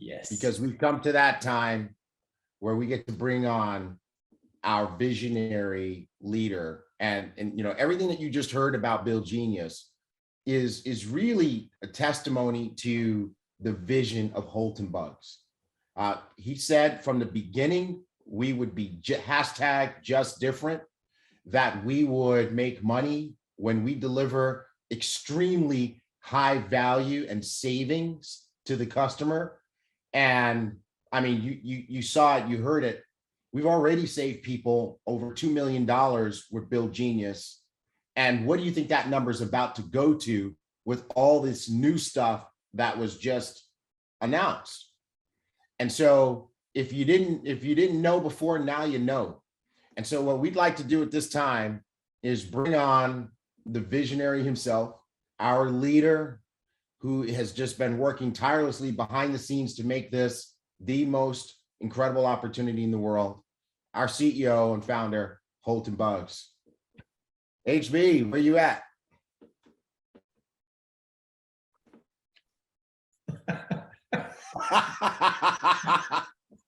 Yes. Because we've come to that time where we get to bring on our visionary leader. And you know, everything that you just heard about Bill Genius is really a testimony to the vision of Holton Bugs. He said from the beginning, we would be hashtag just different, that we would make money when we deliver extremely high value and savings to the customer. And I mean, you saw it, you heard it. We've already saved people over $2 million with Bill Genius. And what do you think that number is about to go to with all this new stuff that was just announced? And so if you didn't know before, now you know. And so what we'd like to do at this time is bring on the visionary himself, our leader, who has just been working tirelessly behind the scenes to make this the most incredible opportunity in the world, our CEO and founder, Holton Bugs. HB, where you at?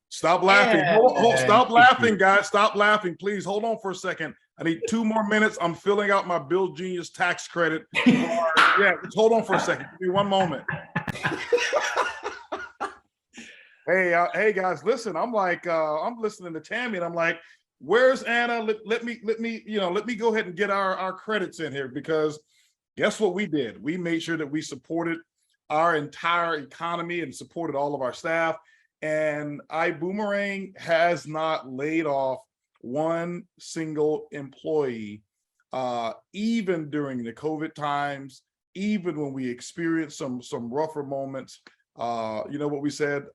Stop laughing. Stop laughing, guys. Stop laughing, please. Hold on for a second. I need 2 more minutes. I'm filling out my Bill Genius tax credit. Yeah, just hold on for a second. Give me 1 moment. Hey guys, listen. I'm like, I'm listening to Tammy, and I'm like, where's Anna? Let me go ahead and get our credits in here, because guess what we did? We made sure that we supported our entire economy and supported all of our staff. And Ibüümerang has not laid off one single employee, even during the COVID times, even when we experienced some rougher moments. You know what we said?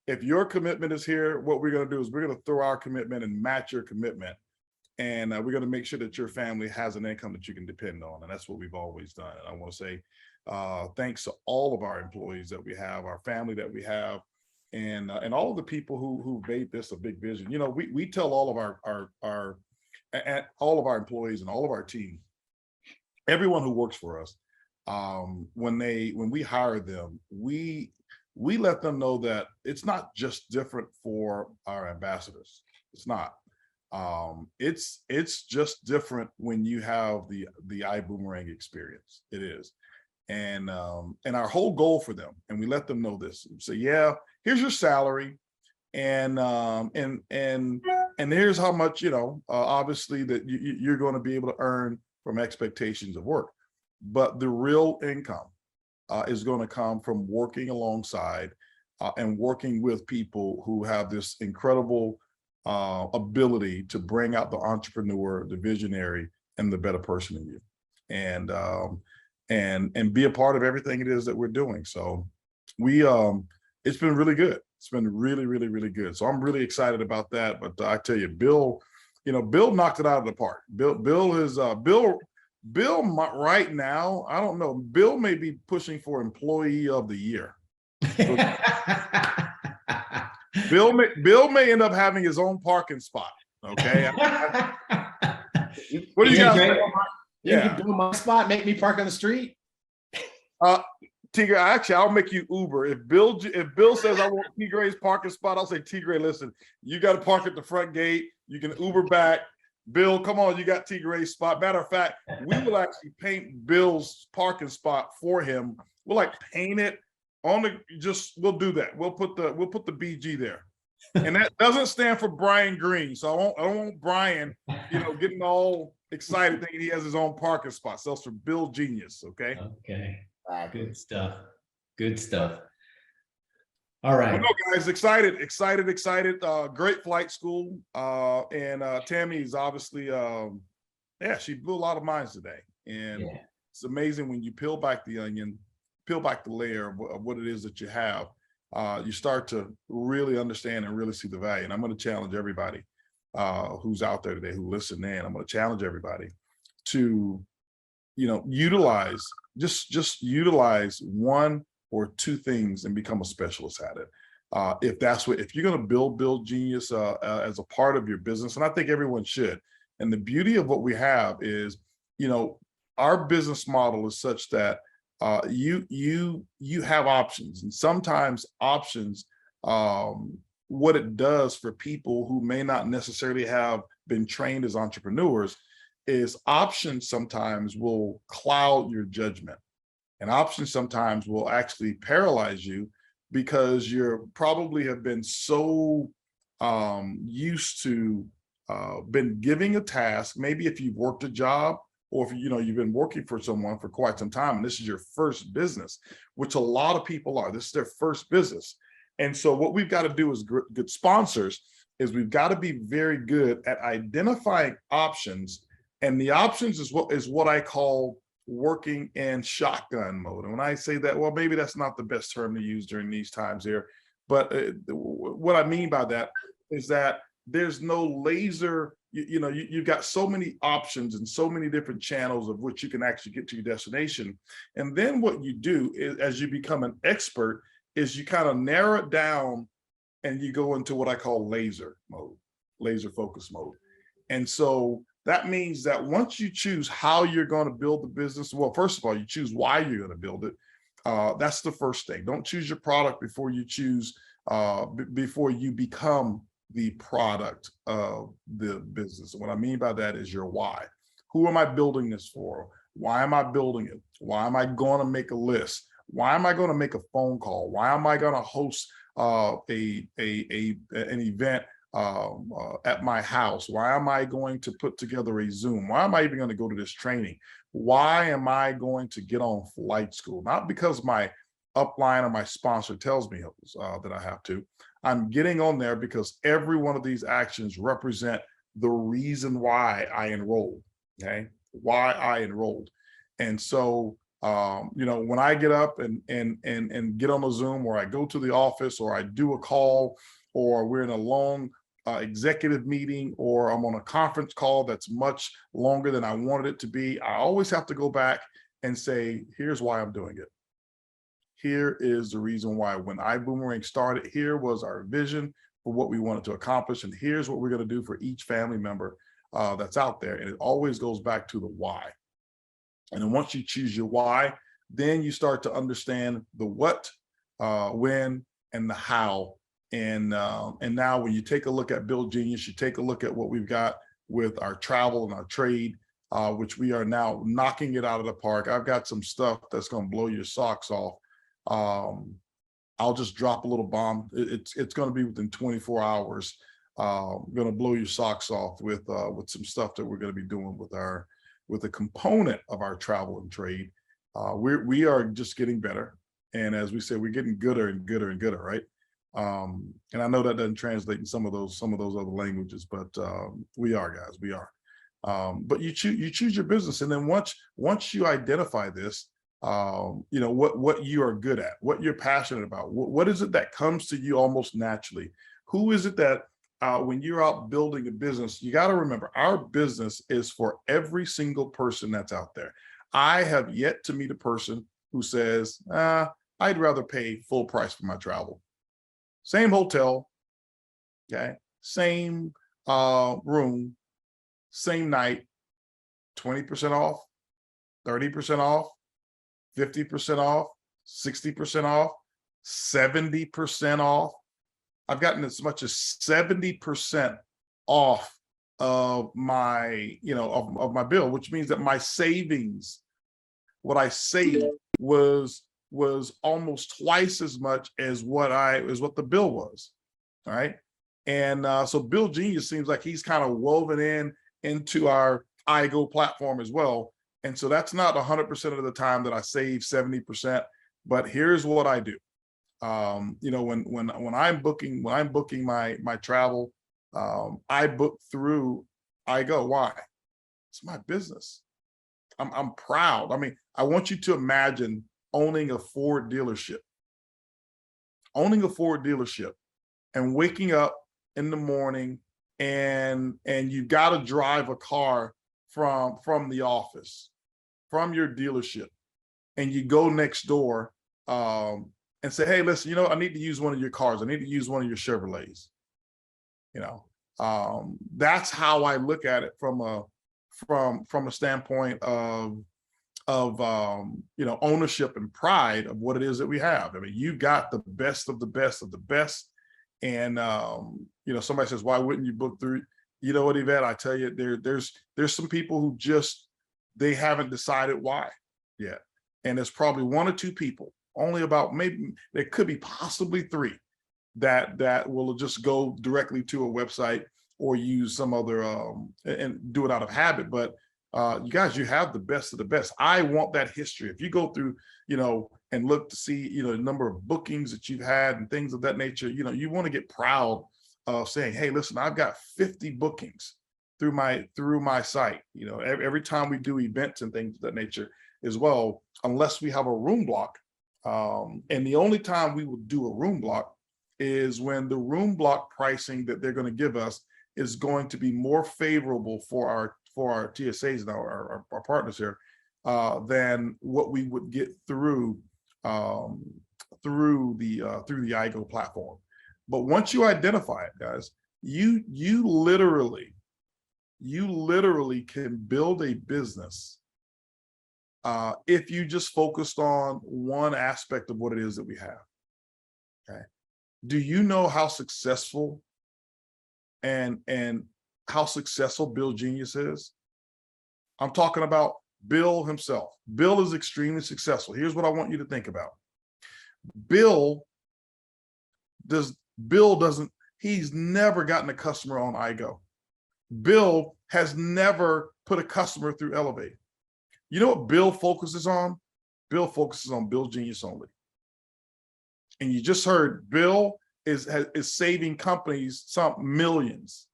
If your commitment is here, what we're going to do is we're going to throw our commitment and match your commitment. And we're going to make sure that your family has an income that you can depend on. And that's what we've always done. And I want to say thanks to all of our employees that we have, our family that we have, and all of the people who made this a big vision. You know, we tell all of our employees and all of our team, everyone who works for us, when we hire them, we let them know that it's not just different for our ambassadors. It's not. It's just different when you have the Ibüümerang experience. It is. And our whole goal for them, and we let them know this. So yeah, here's your salary, and here's how much, you know, obviously that you're going to be able to earn from expectations of work. But the real income is going to come from working alongside and working with people who have this incredible ability to bring out the entrepreneur, the visionary, and the better person in you, and be a part of everything it is that we're doing. So it's been really good. It's been really, really, really good. So I'm really excited about that. But I tell you, Bill knocked it out of the park. Bill right now, I don't know, Bill may be pushing for employee of the year. Bill may end up having his own parking spot. Okay. What do you guys think? You can do my spot, make me park on the street. Tigre, actually, I'll make you Uber. If Bill says I want Tigre's parking spot, I'll say, Tigre, listen, you got to park at the front gate. You can Uber back. Bill, come on, you got Tigre's spot. Matter of fact, we will actually paint Bill's parking spot for him. We'll like paint it on we'll do that. We'll put the BG there. And that doesn't stand for Brian Green. So I don't want Brian, getting all excited thinking he has his own parking spot. So it's for Bill Genius, okay? Okay. Good stuff. Good stuff. All right. No, guys, excited. Great flight school. And Tammy's obviously, she blew a lot of minds today. And it's amazing when you peel back the onion, peel back the layer of what it is that you have. You start to really understand and really see the value. And I'm going to challenge everybody who's out there today who listen in. I'm going to challenge everybody to, utilize one or two things and become a specialist at it. If you're going to build Genius as a part of your business, and I think everyone should. And the beauty of what we have is, our business model is such that you have options, and sometimes options, what it does for people who may not necessarily have been trained as entrepreneurs is options sometimes will cloud your judgment, and options sometimes will actually paralyze you because you're probably have been so used to been giving a task. Maybe if you've worked a job, or if you've been working for someone for quite some time, and this is your first business, which a lot of people are. This is their first business. And so what we've got to do as good sponsors is we've got to be very good at identifying options. And the options is what I call working in shotgun mode. And when I say that, well, maybe that's not the best term to use during these times here. But what I mean by that is that there's no laser, you've got so many options and so many different channels of which you can actually get to your destination. And then what you do is, as you become an expert, is you kind of narrow it down and you go into what I call laser mode, laser focus mode. And so that means that once you choose how you're going to build the business, well, first of all, you choose why you're going to build it. That's the first thing. Don't choose your product before you choose, before you become the product of the business. And what I mean by that is your why. Who am I building this for? Why am I building it? Why am I going to make a list? Why am I going to make a phone call? Why am I going to host an event at my house? Why am I going to put together a Zoom? Why am I even going to go to this training? Why am I going to get on flight school? Not because my upline or my sponsor tells me that I have to. I'm getting on there because every one of these actions represent the reason why I enrolled, okay? Why I enrolled. And so, when I get up and get on a Zoom, or I go to the office, or I do a call, or we're in a long executive meeting, or I'm on a conference call that's much longer than I wanted it to be, I always have to go back and say, here's why I'm doing it. Here is the reason why. When Ibüümerang started, here was our vision for what we wanted to accomplish, and here's what we're going to do for each family member that's out there. And it always goes back to the why. And then once you choose your why, then you start to understand the what, when, and the how. And now when you take a look at Build Genius, you take a look at what we've got with our travel and our trade, which we are now knocking it out of the park. I've got some stuff that's going to blow your socks off. I'll just drop a little bomb. It's going to be within 24 hours. Going to blow your socks off with some stuff that we're going to be doing with a component of our travel and trade. We are just getting better, and as we said, we're getting gooder and gooder and gooder, right? And I know that doesn't translate in some of those other languages, but we are, guys, we are. But you choose your business, and then once you identify this, what you are good at, what you're passionate about, what is it that comes to you almost naturally? Who is it that when you're out building a business, you got to remember, our business is for every single person that's out there. I have yet to meet a person who says, I'd rather pay full price for my travel. Same hotel, okay, same room, same night, 20% off, 30% off, 50% off, 60% off, 70% off. I've gotten as much as 70% off of my, of my bill, which means that my savings, what I saved was almost twice as much as what the bill was. All right. And so Build Genius seems like he's kind of woven into our iGo platform as well. And so that's not 100% of the time that I save 70%, but here's what I do. When I'm booking my travel, I book through iGo. Why? It's my business. I'm proud. I mean, I want you to imagine owning a Ford dealership, and waking up in the morning and you've got to drive a car from the office, from your dealership, and you go next door and say, hey, listen, I need to use one of your cars. I need to use one of your Chevrolets. That's how I look at it from a standpoint of ownership and pride of what it is that we have. I mean, you got the best of the best of the best. And somebody says, why wouldn't you book through? You know what, Yvette, I tell you, there's some people who just, they haven't decided why yet. And there's probably one or two people, only about, maybe there could be possibly three that will just go directly to a website or use some other and do it out of habit. But you guys, you have the best of the best. I want that history. If you go through, and look to see, the number of bookings that you've had and things of that nature, you want to get proud of saying, hey, listen, I've got 50 bookings through my site. Every time we do events and things of that nature as well, unless we have a room block. And the only time we will do a room block is when the room block pricing that they're going to give us is going to be more favorable for our TSAs and our partners here than what we would get through the IGO platform. But once you identify it, guys, you literally can build a business if you just focused on one aspect of what it is that we have. Okay. Do you know how successful and how successful Bill Genius is? I'm talking about Bill himself. Bill is extremely successful. Here's what I want you to think about. He's never gotten a customer on IGO. Bill has never put a customer through Elevate. You know what Bill focuses on? Bill focuses on Bill Genius only. And you just heard Bill is saving companies some millions.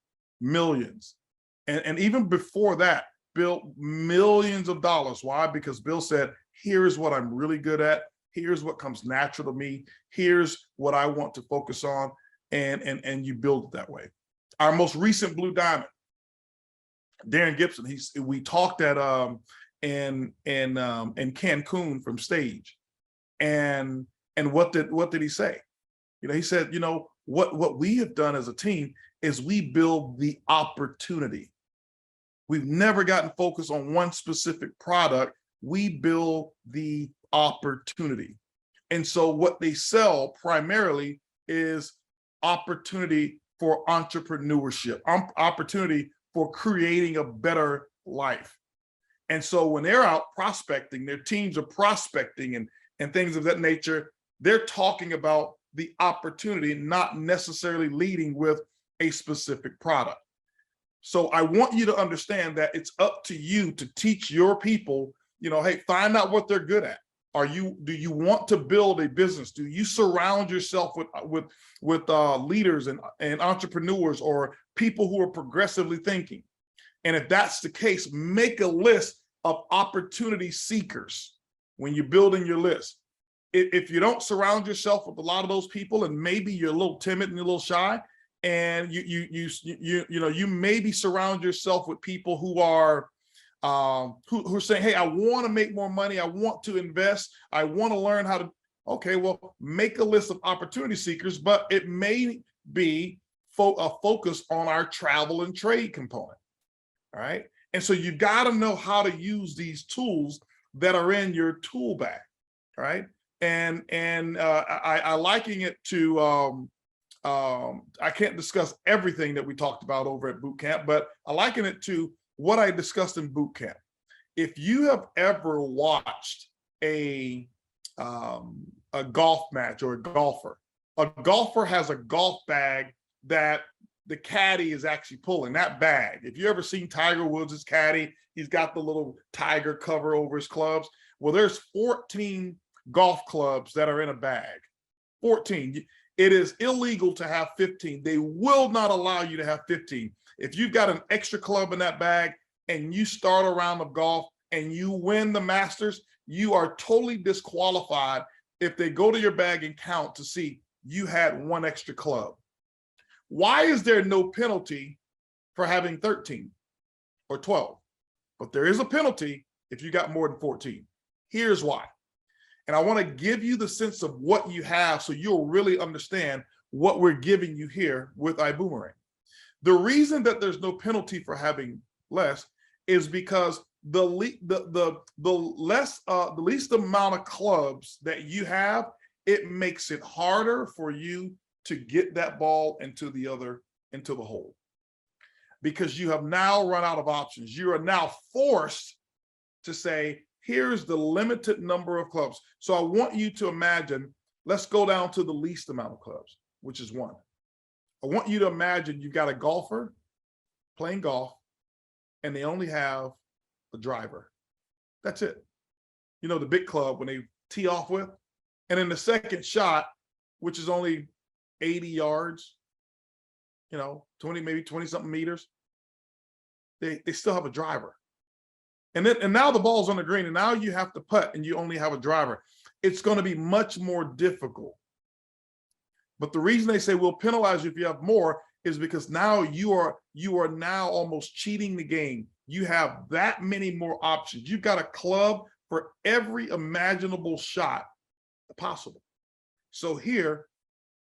And even before that, Bill, millions of dollars. Why? Because Bill said, here's what I'm really good at. Here's what comes natural to me. Here's what I want to focus on. And you build it that way. Our most recent Blue Diamond, Darren Gibson, we talked at in Cancun from stage. And what did he say? He said, what we have done as a team is we build the opportunity. We've never gotten focused on one specific product. We build the opportunity. And so what they sell primarily is opportunity for entrepreneurship, opportunity for creating a better life. And so when they're out prospecting, their teams are prospecting and things of that nature, they're talking about the opportunity, not necessarily leading with a specific product. So I want you to understand that it's up to you to teach your people, hey, find out what they're good at. Do you want to build a business? Do you surround yourself with leaders and entrepreneurs or people who are progressively thinking? And if that's the case, make a list of opportunity seekers when you're building your list. If you don't surround yourself with a lot of those people, and maybe you're a little timid and a little shy, and you maybe surround yourself with people who are who are saying, hey, I want to make more money, I want to invest, I want to learn how to. Okay, well, make a list of opportunity seekers, but it may be a focus on our travel and trade component. All right, and so you got to know how to use these tools that are in your tool bag. All right, and I liken it to I can't discuss everything that we talked about over at boot camp, but I liken it to what I discussed in boot camp. If you have ever watched a golf match or a golfer has a golf bag that the caddy is actually pulling. That bag, if you ever seen Tiger Woods' caddy, he's got the little tiger cover over his clubs. Well, there's 14 golf clubs that are in a bag. 14. It is illegal to have 15. They will not allow you to have 15. If you've got an extra club in that bag and you start a round of golf and you win the Masters, you are totally disqualified if they go to your bag and count to see you had one extra club. Why is there no penalty for having 13 or 12? But there is a penalty if you got more than 14. Here's why. And I want to give you the sense of what you have so you'll really understand what we're giving you here with Ibüümerang. The reason that there's no penalty for having less is because the least amount of clubs that you have, it makes it harder for you to get that ball into the hole, because you have now run out of options. You are now forced to say, here's the limited number of clubs. So I want you to imagine, let's go down to the least amount of clubs, which is one. I want you to imagine you've got a golfer playing golf and they only have a driver. That's it. You know, the big club when they tee off with, and then the second shot, which is only 80 yards, you know, 20, maybe 20 something meters, they still have a driver. And now the ball's on the green, and now you have to putt and you only have a driver. It's going to be much more difficult. But the reason they say we'll penalize you if you have more is because now you are now almost cheating the game. You have that many more options. You've got a club for every imaginable shot possible. So here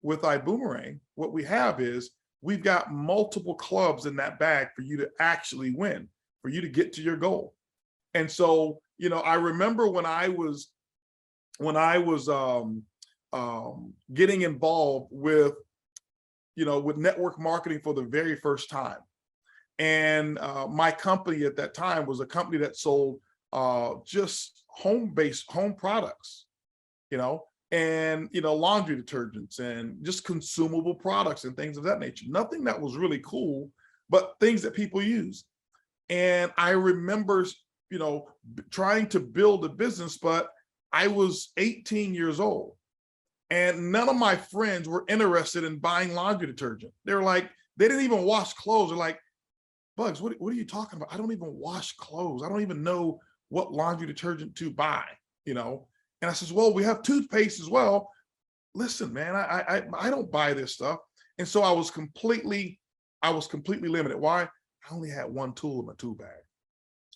with Ibüümerang, what we have is we've got multiple clubs in that bag for you to actually win, for you to get to your goal. And so, you know, I remember when I was getting involved with, you know, with network marketing for the very first time. And my company at that time was a company that sold just home products, you know, and, you know, laundry detergents and just consumable products and things of that nature. Nothing that was really cool, but things that people use. And I remember, you know, trying to build a business, but I was 18 years old and none of my friends were interested in buying laundry detergent. They're like, they didn't even wash clothes. They're like, Bugs, what are you talking about? I don't even wash clothes. I don't even know what laundry detergent to buy, you know? And I says, well, we have toothpaste as well. Listen, man, I don't buy this stuff. And so I was completely limited. Why? I only had one tool in my tool bag.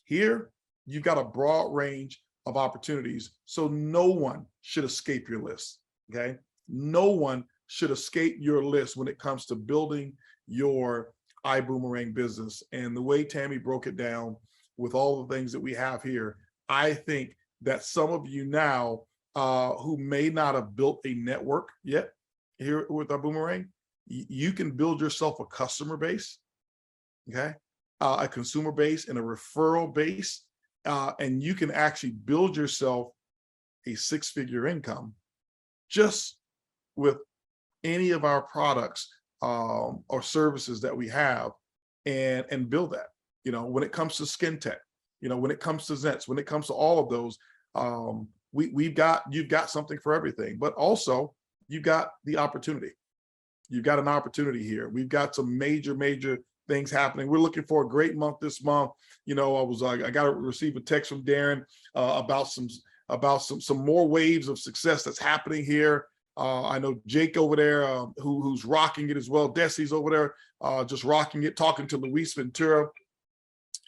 Here, you've got a broad range of opportunities. So no one should escape your list, okay? No one should escape your list when it comes to building your Ibüümerang business. And the way Tammy broke it down with all the things that we have here, I think that some of you now who may not have built a network yet here with Ibüümerang, you can build yourself a customer base, okay? A consumer base and a referral base, and you can actually build yourself a six-figure income just with any of our products or services that we have, and build that. You know, when it comes to skin tech, you know, when it comes to Zents, when it comes to all of those, you've got something for everything, but also you've got the opportunity. You've got an opportunity here. We've got some major things happening. We're looking for a great month this month. You know, I got to receive a text from Darren about some more waves of success that's happening here. I know Jake over there who's rocking it as well. Desi's over there just rocking it, talking to Luis Ventura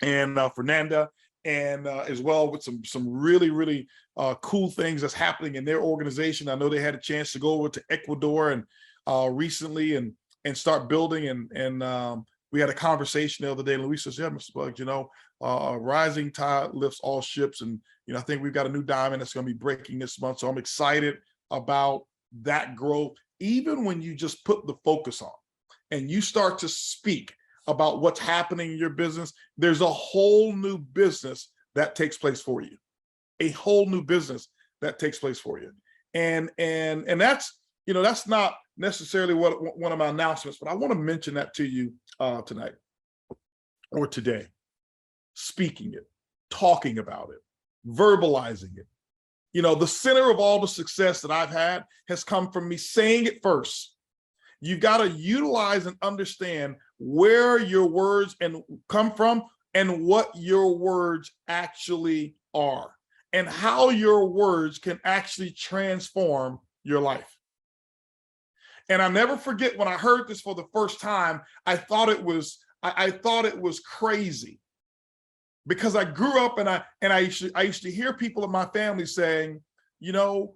and Fernanda, and as well with some really cool things that's happening in their organization. I know they had a chance to go over to Ecuador and recently and start building, and we had a conversation the other day. And Luis says, yeah, Mr. Bugs, you know, rising tide lifts all ships. And, you know, I think we've got a new diamond that's going to be breaking this month. So I'm excited about that growth. Even when you just put the focus on and you start to speak about what's happening in your business, there's a whole new business that takes place for you, a whole new business that takes place for you. And that's, you know, that's not necessarily one of my announcements, but I want to mention that to you tonight or today. Speaking it, talking about it, verbalizing it. You know, the center of all the success that I've had has come from me saying it first. You've got to utilize and understand where your words come from and what your words actually are and how your words can actually transform your life. And I never forget when I heard this for the first time, I thought it was crazy, because I grew up and I used to hear people in my family saying, you know,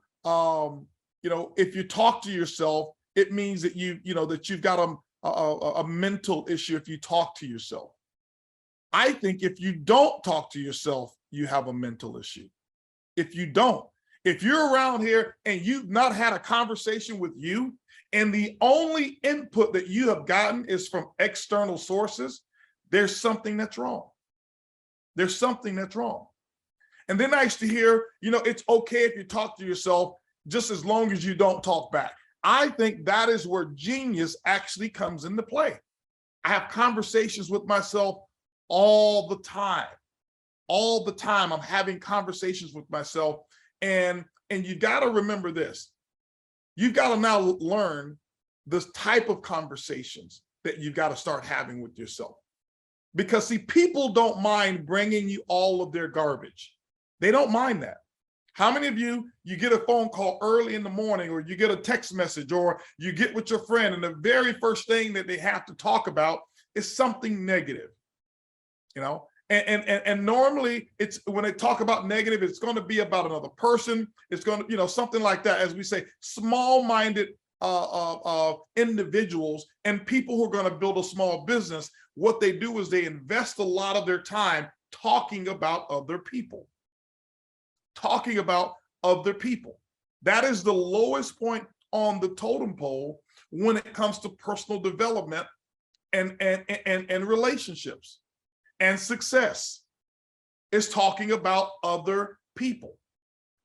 if you talk to yourself, it means that you've got a mental issue if you talk to yourself. I think if you don't talk to yourself, you have a mental issue. If you don't, if you're around here and you've not had a conversation with you, and the only input that you have gotten is from external sources, there's something that's wrong. There's something that's wrong. And then I used to hear, you know, it's okay if you talk to yourself just as long as you don't talk back. I think that is where genius actually comes into play. I have conversations with myself all the time. All the time I'm having conversations with myself. And you got to remember this. You've got to now learn this type of conversations that you've got to start having with yourself. Because see, people don't mind bringing you all of their garbage. They don't mind that. How many of you get a phone call early in the morning, or you get a text message, or you get with your friend, and the very first thing that they have to talk about is something negative, you know? And normally it's when they talk about negative, it's going to be about another person. It's going to, you know, something like that. As we say, small-minded individuals and people who are going to build a small business, what they do is they invest a lot of their time talking about other people. Talking about other people. That is the lowest point on the totem pole when it comes to personal development and relationships. And success is talking about other people.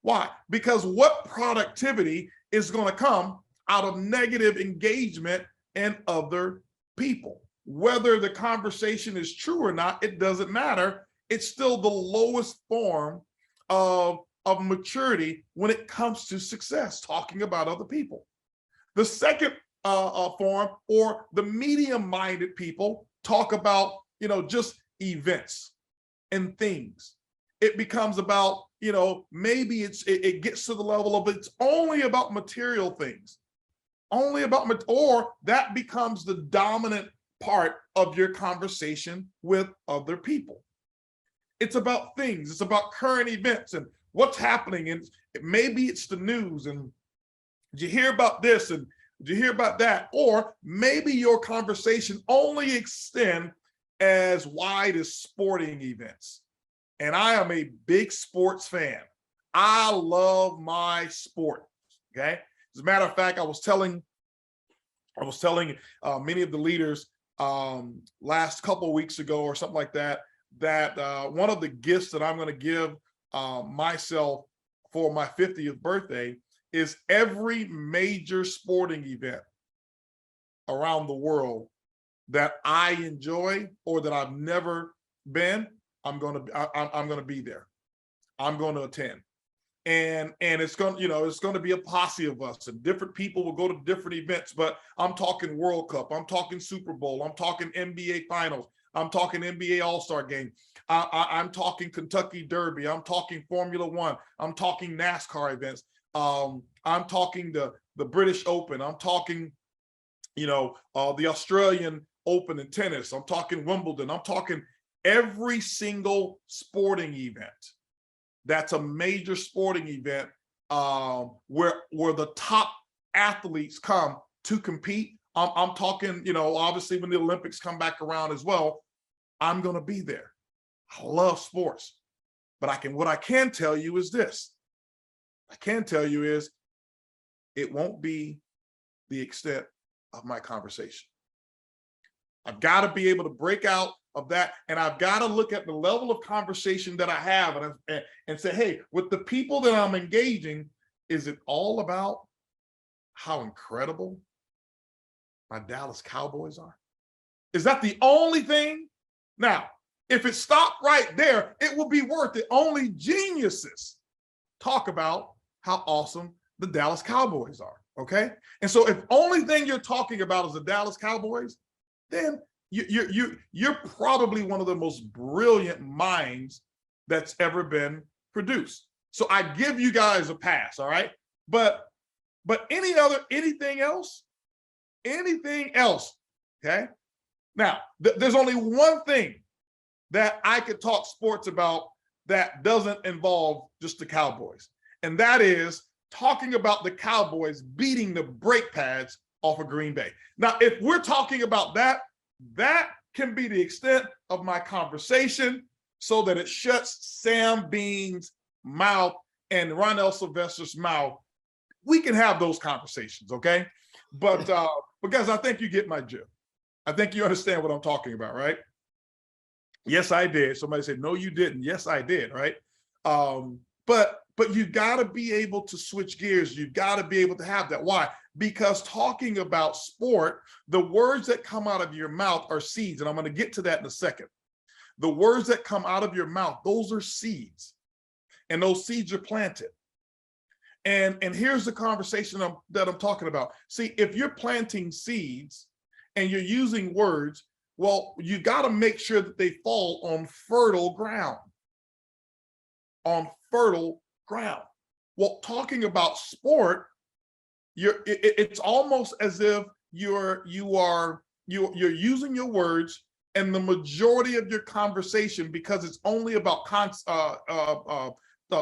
Why? Because what productivity is going to come out of negative engagement in other people? Whether the conversation is true or not, it doesn't matter. It's still the lowest form of maturity when it comes to success, talking about other people. The second form, or the medium-minded people, talk about, you know, just events and things. It becomes about, you know, maybe it gets to the level of it's only about material things, only about, or that becomes the dominant part of your conversation with other people. It's about things, it's about current events and what's happening, and maybe it's the news, and did you hear about this, and did you hear about that? Or maybe your conversation only extends as wide as sporting events. And I am a big sports fan. I love my sport, okay? As a matter of fact, I was telling many of the leaders last couple of weeks ago or something like that, that one of the gifts that I'm going to give myself for my 50th birthday is every major sporting event around the world that I enjoy or that I've never been, I'm going to be there. I'm going to attend. And it's going, you know, it's going to be a posse of us, and different people will go to different events, but I'm talking World Cup, I'm talking Super Bowl, I'm talking NBA Finals, I'm talking NBA All-Star Game, I'm talking Kentucky Derby, I'm talking Formula One, I'm talking NASCAR events, I'm talking the British Open, I'm talking, you know, the Australian Open in tennis, I'm talking Wimbledon, I'm talking every single sporting event. That's a major sporting event where the top athletes come to compete. I'm talking, you know, obviously when the Olympics come back around as well, I'm going to be there. I love sports, but what I can tell you is this. I can tell you is it won't be the extent of my conversation. I've got to be able to break out of that, and I've got to look at the level of conversation that I have and say, hey, with the people that I'm engaging, is it all about how incredible my Dallas Cowboys are? Is that the only thing? Now, if it stopped right there, it would be worth it. Only geniuses talk about how awesome the Dallas Cowboys are, okay? And so if only thing you're talking about is the Dallas Cowboys, then you're probably one of the most brilliant minds that's ever been produced. So I give you guys a pass, all right? But anything else, okay? Now, there's only one thing that I could talk sports about that doesn't involve just the Cowboys, and that is talking about the Cowboys beating the brake pads off of Green Bay. Now, if we're talking about that can be the extent of my conversation so that it shuts Sam Bean's mouth and Ronell Sylvester's mouth. We can have those conversations, okay? But because I think you get my drift. I think you understand what I'm talking about, right? Yes, I did. Somebody said, no, you didn't. Yes, I did, right? But you got to be able to switch gears. You've got to be able to have that. Why? Because talking about sport, the words that come out of your mouth are seeds. And I'm going to get to that in a second. The words that come out of your mouth, those are seeds. And those seeds are planted. And here's the conversation that I'm talking about. See, if you're planting seeds and you're using words, well, you got to make sure that they fall on fertile ground. On fertile ground. Well, talking about sport, it's almost as if you're using your words, and the majority of your conversation, because it's only about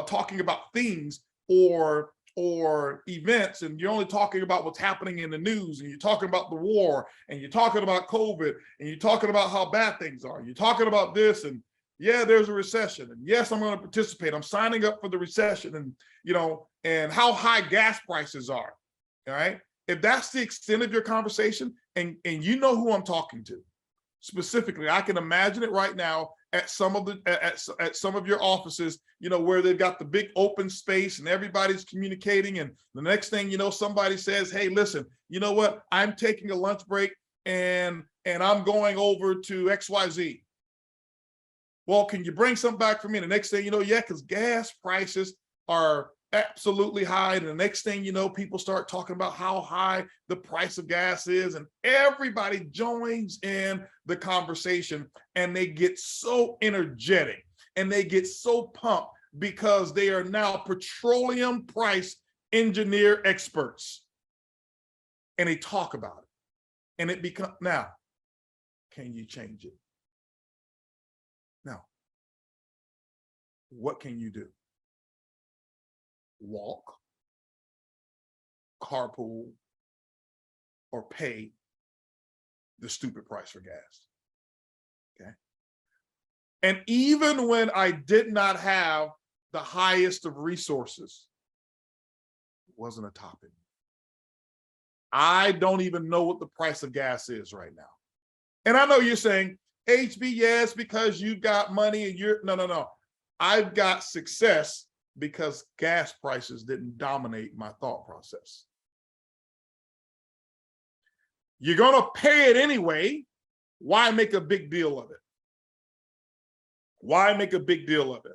talking about things or events, and you're only talking about what's happening in the news, and you're talking about the war, and you're talking about COVID, and you're talking about how bad things are. You're talking about this, and yeah, there's a recession, and yes, I'm going to participate. I'm signing up for the recession, and and how high gas prices are. All right. If that's the extent of your conversation, and you know who I'm talking to specifically, I can imagine it right now at some of your offices, where they've got the big open space and everybody's communicating, and the next thing you know, somebody says, hey, listen, you know what? I'm taking a lunch break and I'm going over to XYZ. Well, can you bring something back for me? And the next thing you know, yeah, because gas prices are absolutely high. And the next thing you know, people start talking about how high the price of gas is, and everybody joins in the conversation, and they get so energetic and they get so pumped because they are now petroleum price engineer experts, and they talk about it, and it becomes, now, can you change it? Now, what can you do? Walk, carpool, or pay the stupid price for gas. Okay. And even when I did not have the highest of resources, it wasn't a topic. I don't even know what the price of gas is right now. And I know you're saying, HB, yes, because you got money and you're, no. I've got success because gas prices didn't dominate my thought process. You're going to pay it anyway. Why make a big deal of it? Why make a big deal of it?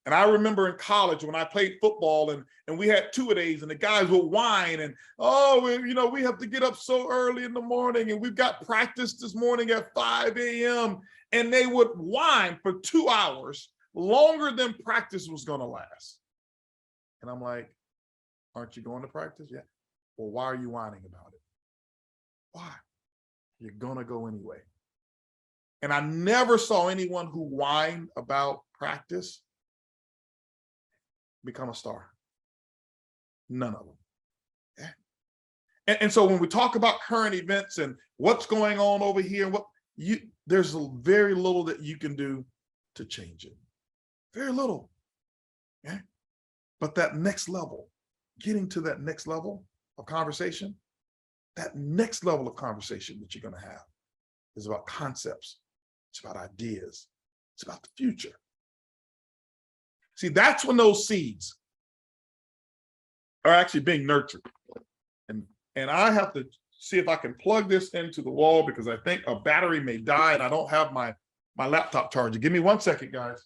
And I remember in college when I played football, and we had two-a-days, and the guys would whine and, oh, we have to get up so early in the morning, and we've got practice this morning at 5 a.m. And they would whine for 2 hours, longer than practice was going to last. And I'm like, aren't you going to practice? Yeah. Well, why are you whining about it? Why? You're going to go anyway. And I never saw anyone who whined about practice become a star. None of them. Yeah. And so when we talk about current events and what's going on over here, there's very little that you can do to change it. Very little. Yeah. But that next level, getting to that next level of conversation, that next level of conversation that you're going to have is about concepts. It's about ideas. It's about the future. See, that's when those seeds are actually being nurtured. And I have to see if I can plug this into the wall, because I think a battery may die and I don't have my laptop charger. Give me 1 second, guys.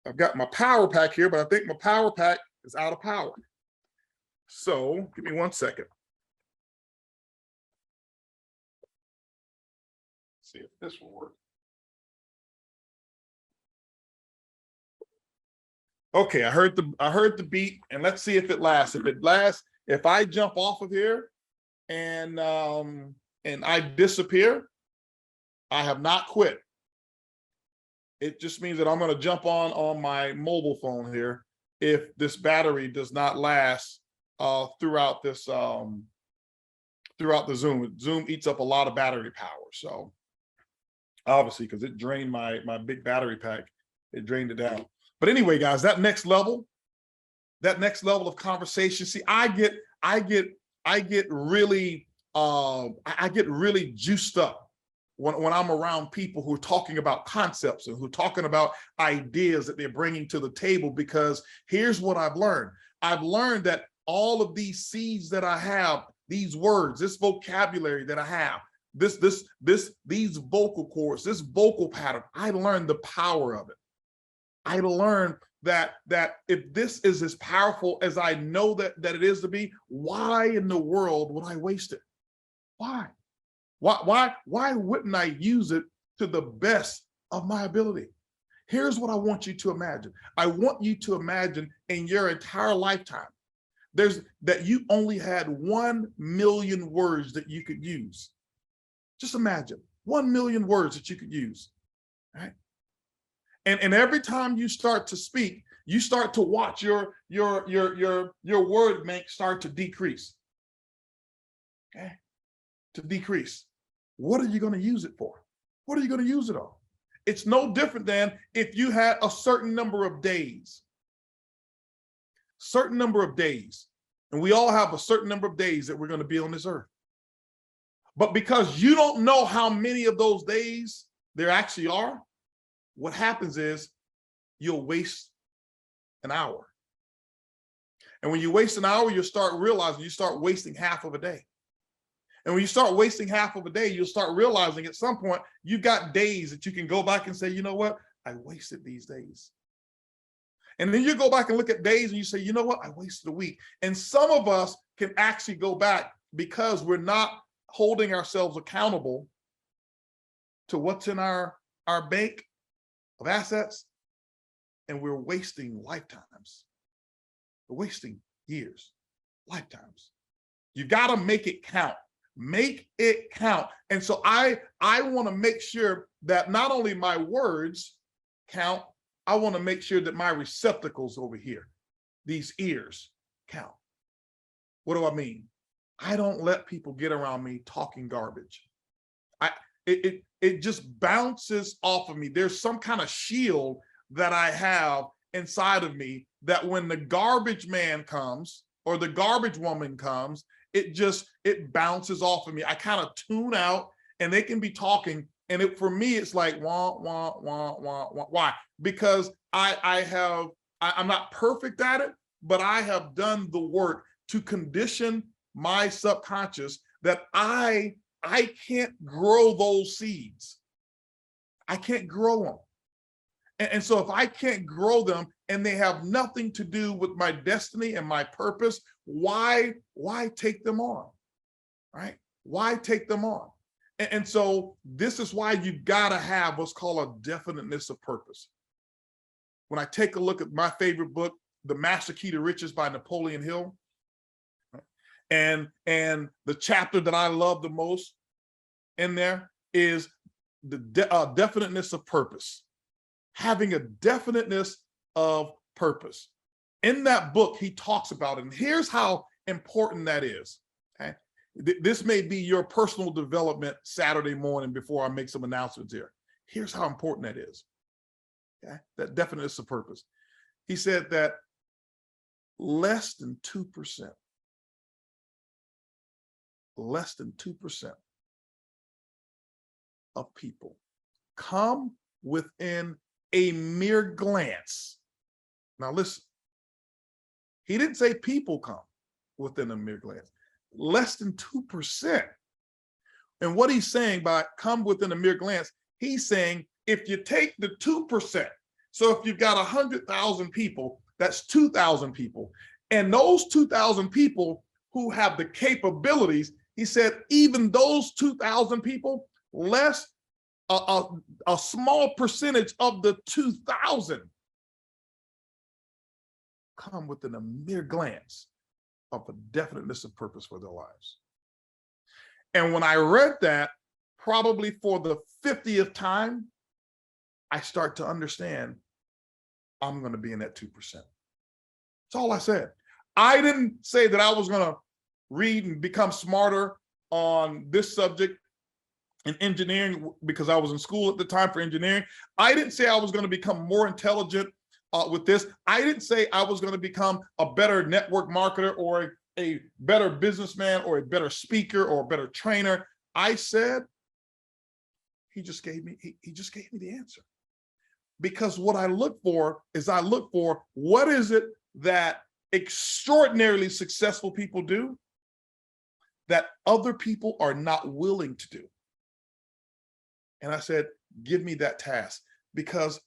I've got my power pack here, but I think my power pack is out of power. So give me 1 second. See if this will work. Okay, I heard the beat, and let's see if it lasts. If it lasts, if I jump off of here and I disappear, I have not quit. It just means that I'm going to jump on my mobile phone here if this battery does not last throughout this throughout the Zoom. Zoom eats up a lot of battery power. So obviously, because it drained my big battery pack, it drained it down. But anyway, guys, that next level of conversation. See, I get really juiced up when I'm around people who are talking about concepts and who are talking about ideas that they're bringing to the table, because here's what I've learned. I've learned that all of these seeds that I have, these words, this vocabulary that I have, these vocal cords, this vocal pattern, I learned the power of it. I learned that if this is as powerful as I know that it is to be, why in the world would I waste it? Why wouldn't I use it to the best of my ability? Here's what I want you to imagine. I want you to imagine in your entire lifetime, that you only had 1 million words that you could use. Just imagine 1 million words that you could use, right? And every time you start to speak, you start to watch your word bank start to decrease. Okay, to decrease. What are you going to use it for? What are you going to use it on? It's no different than if you had a certain number of days. Certain number of days, and we all have a certain number of days that we're going to be on this earth. But because you don't know how many of those days there actually are, what happens is you'll waste an hour. And when you waste an hour, you'll start realizing you start wasting half of a day. And when you start wasting half of a day, you'll start realizing at some point you've got days that you can go back and say, you know what? I wasted these days. And then you go back and look at days and you say, you know what? I wasted a week. And some of us can actually go back because we're not holding ourselves accountable to what's in our bank of assets, and we're wasting lifetimes. We're wasting years, lifetimes. You got to make it count. Make it count. And so I want to make sure that not only my words count, I want to make sure that my receptacles over here, these ears, count. What do I mean? I don't let people get around me talking garbage. It just bounces off of me. There's some kind of shield that I have inside of me that when the garbage man comes or the garbage woman comes, it bounces off of me. I kind of tune out and they can be talking. And for me, it's like, wah, wah, wah, wah, wah. Why? Because I'm not perfect at it, but I have done the work to condition my subconscious that I can't grow those seeds. I can't grow them. And so if I can't grow them and they have nothing to do with my destiny and my purpose, why take them on, right? Why take them on? And so this is why you've got to have what's called a definiteness of purpose. When I take a look at my favorite book, The Master Key to Riches by Napoleon Hill, and the chapter that I love the most in there is the definiteness of purpose. Having a definiteness of purpose. In that book, he talks about it, and here's how important that is. Okay, this may be your personal development Saturday morning before I make some announcements here. Here's how important that is. Okay, that definiteness of purpose. He said that less than 2%, less than 2% of people come within a mere glance. Now listen, he didn't say people come within a mere glance, less than 2%. And what he's saying by come within a mere glance, he's saying if you take the 2%, so if you've got 100,000 people, that's 2,000 people. And those 2,000 people who have the capabilities, he said, even those 2,000 people, less a small percentage of the 2,000 come within a mere glance of a definiteness of purpose for their lives. And when I read that, probably for the 50th time, I start to understand I'm going to be in that 2%. That's all I said. I didn't say that I was going to read and become smarter on this subject in engineering because I was in school at the time for engineering. I didn't say I was going to become more intelligent with this. I didn't say I was going to become a better network marketer or a better businessman or a better speaker or a better trainer. I said, he just gave me the answer. Because what I look for is what is it that extraordinarily successful people do that other people are not willing to do. And I said, give me that task because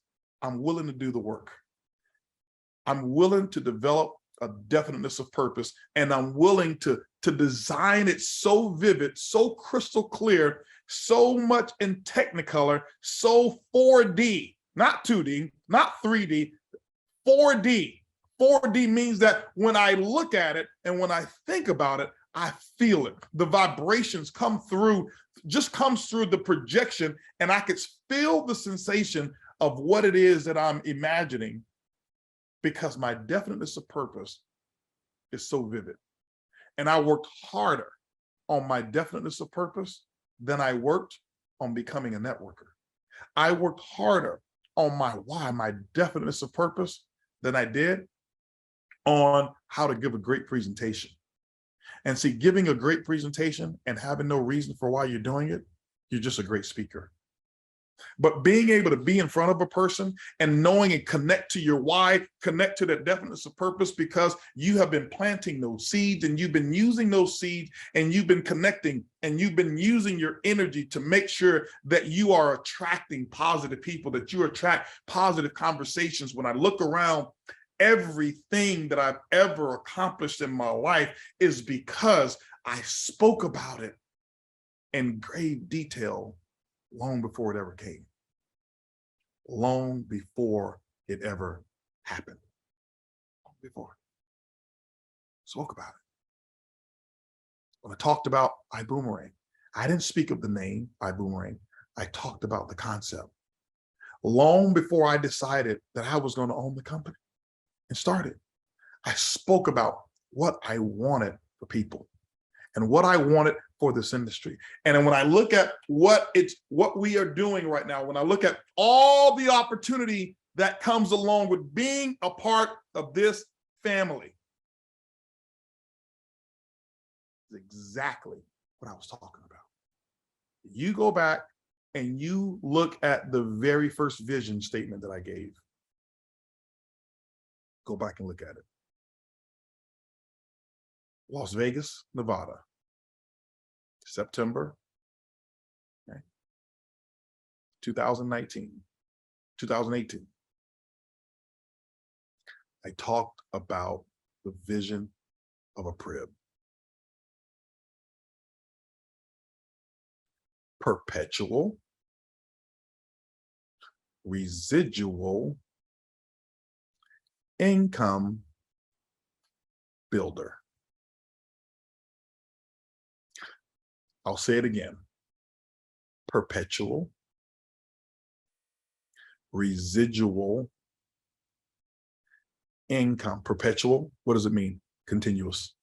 I'm willing to do the work. I'm willing to develop a definiteness of purpose, and I'm willing to design it so vivid, so crystal clear, so much in Technicolor, so 4D, not 2D, not 3D, 4D. 4D means that when I look at it and when I think about it, I feel it. The vibrations come through, just comes through the projection, and I could feel the sensation of what it is that I'm imagining because my definiteness of purpose is so vivid. And I worked harder on my definiteness of purpose than I worked on becoming a networker. I worked harder on my definiteness of purpose than I did on how to give a great presentation. And see, giving a great presentation and having no reason for why you're doing it, you're just a great speaker. But being able to be in front of a person and knowing and connect to your why, connect to that definiteness of purpose because you have been planting those seeds and you've been using those seeds and you've been connecting and you've been using your energy to make sure that you are attracting positive people, that you attract positive conversations. When I look around, everything that I've ever accomplished in my life is because I spoke about it in grave detail long before it ever came, long before it ever happened, long before. Spoke about it. When I talked about Ibüümerang, I didn't speak of the name Ibüümerang. I talked about the concept long before I decided that I was going to own the company and start it. I spoke about what I wanted for people and what I wanted for this industry. And when I look at what we are doing right now, when I look at all the opportunity that comes along with being a part of this family, it's exactly what I was talking about. You go back and you look at the very first vision statement that I gave. Go back and look at it. Las Vegas, Nevada, September 2018. I talked about the vision of a PRIB. Perpetual Residual Income Builder. I'll say it again. Perpetual Residual Income. Perpetual, what does it mean? Continuous.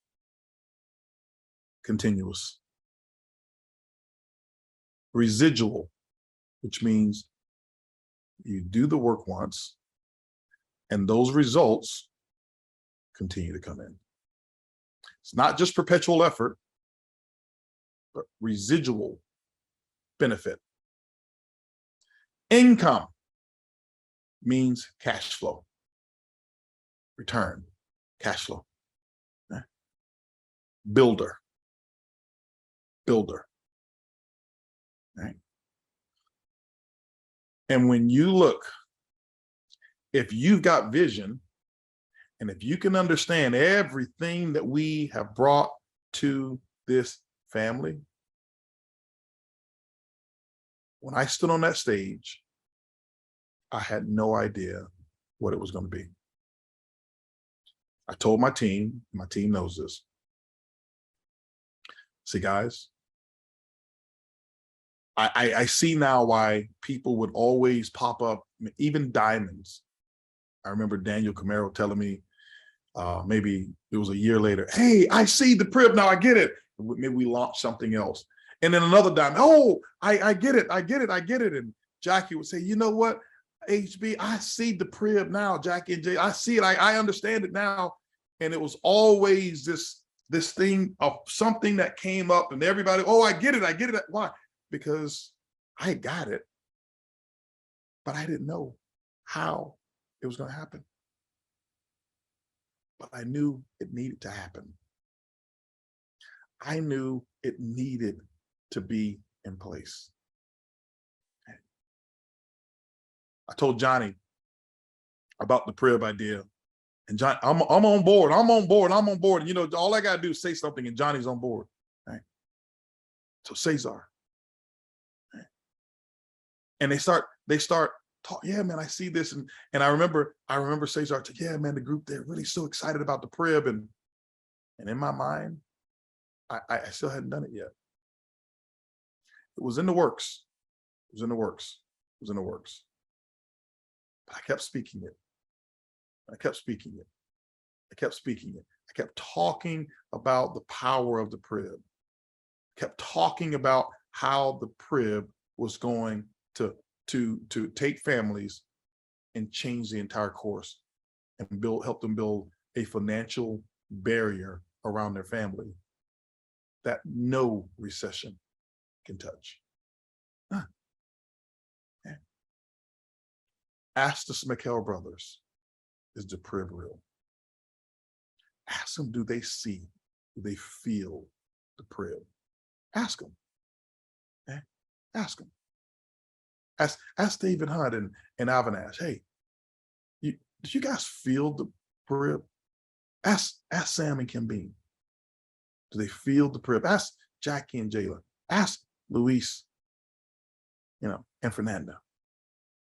Continuous. Residual, which means you do the work once and those results continue to come in. It's not just perpetual effort, but residual benefit. Income means cash flow, return, cash flow. Okay. Builder. Right? And when you look, if you've got vision, and if you can understand everything that we have brought to this family, when I stood on that stage, I had no idea what it was going to be. I told my team knows this. See, guys, I see now why people would always pop up, even diamonds. I remember Daniel Camaro telling me, maybe it was a year later. Hey, I see the PRIB now. I get it. Maybe we launched something else. And then another time, oh, I get it. And Jackie would say, you know what, HB, I see the PRIB now, Jackie and Jay. I see it. I understand it now. And it was always this thing of something that came up and everybody, oh, I get it. Why? Because I got it, but I didn't know how it was going to happen. But I knew it needed to happen. I knew it needed to be in place. I told Johnny about the PRIB idea, and John, I'm on board. And you know, all I gotta do is say something, and Johnny's on board. Right? So Cesar, right? And they start talk. Yeah, man, I see this, and I remember Cesar. Yeah, man, the group, they're really so excited about the PRIB, and in my mind, I still hadn't done it yet. It was in the works. But I kept speaking it. I kept talking about the power of the PRIB. I kept talking about how the PRIB was going to take families and change the entire course and help them build a financial barrier around their family that no recession can touch. Ask the Smickel brothers, is the PRIB real? Ask them, do they feel the PRIB? Ask them. Okay? Ask them. Ask Stephen Hunt and Avinash, hey, did you guys feel the PRIB? Ask Sam and Kim Bean. Do they feel the PRIB? Ask Jackie and Jayla. Ask Luis, and Fernanda.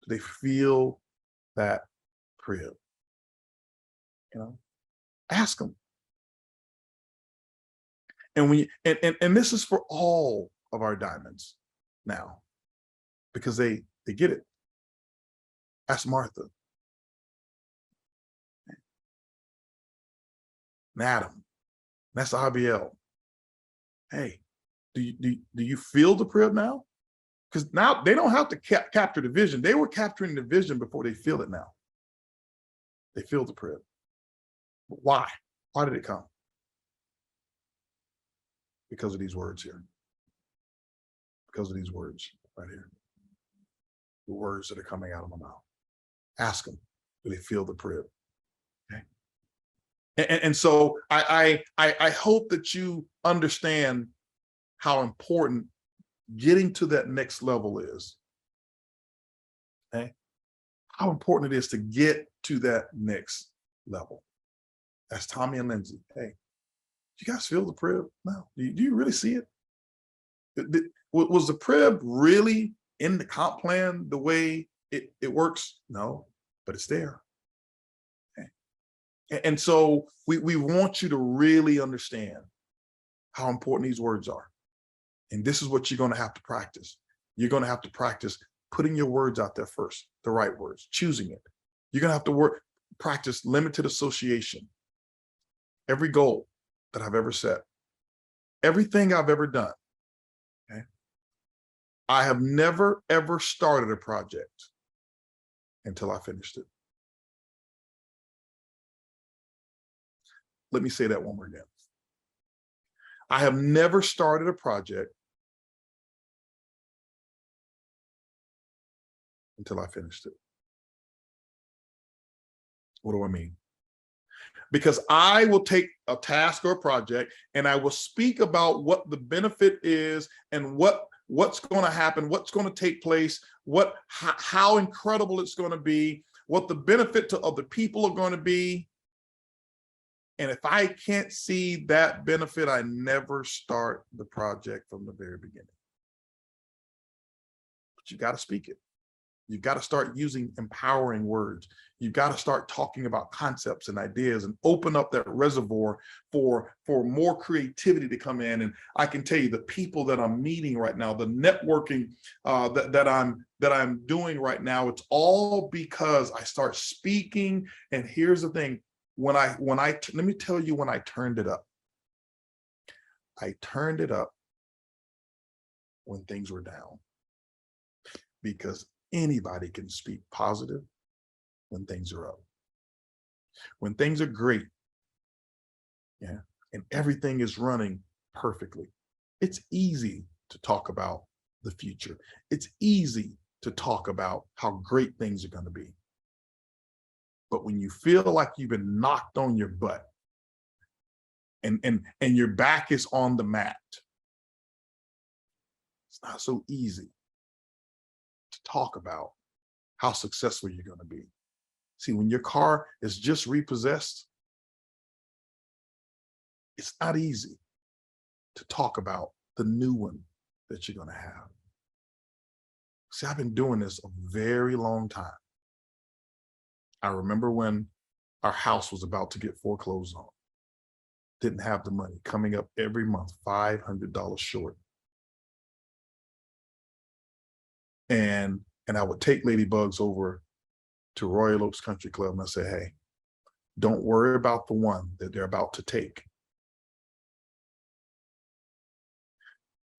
Do they feel that PRIB? Ask them. And and this is for all of our diamonds now, because they get it. Ask Martha. And Adam. That's IBL. Hey, do you feel the PRIB now? Because now they don't have to capture the vision. They were capturing the vision before they feel it now. They feel the PRIB. But why? Why did it come? Because of these words here. Because of these words right here. The words that are coming out of my mouth. Ask them, do they feel the PRIB? Okay. And so I hope that you understand how important getting to that next level is. Okay? How important it is to get to that next level. That's Tommy and Lindsay. Hey, do you guys feel the PRIB? No. Do you really see it? Was the PRIB really in the comp plan the way it works? No, but it's there. Okay. And so we want you to really understand how important these words are. And this is what you're going to have to practice. You're going to have to practice putting your words out there first, the right words, choosing it. You're going to have to practice limited association. Every goal that I've ever set, everything I've ever done, okay? I have never, ever started a project until I finished it. Let me say that one more again. I have never started a project until I finished it. What do I mean? Because I will take a task or a project and I will speak about what the benefit is and what's going to happen, what's going to take place, how incredible it's going to be, what the benefit to other people are going to be. And if I can't see that benefit, I never start the project from the very beginning. But you got to speak it. You've got to start using empowering words. You've got to start talking about concepts and ideas and open up that reservoir for more creativity to come in. And I can tell you, the people that I'm meeting right now, the networking that I'm doing right now, it's all because I start speaking. And here's the thing, let me tell you when I turned it up. I turned it up when things were down, because anybody can speak positive when things are up. When things are great, yeah, and everything is running perfectly, it's easy to talk about the future. It's easy to talk about how great things are going to be. But when you feel like you've been knocked on your butt and your back is on the mat, it's not so easy to talk about how successful you're going to be. See, when your car is just repossessed, it's not easy to talk about the new one that you're going to have. See, I've been doing this a very long time. I remember when our house was about to get foreclosed on. Didn't have the money, coming up every month, $500 short. And I would take Ladybugs over to Royal Oaks Country Club and I say, hey, don't worry about the one that they're about to take.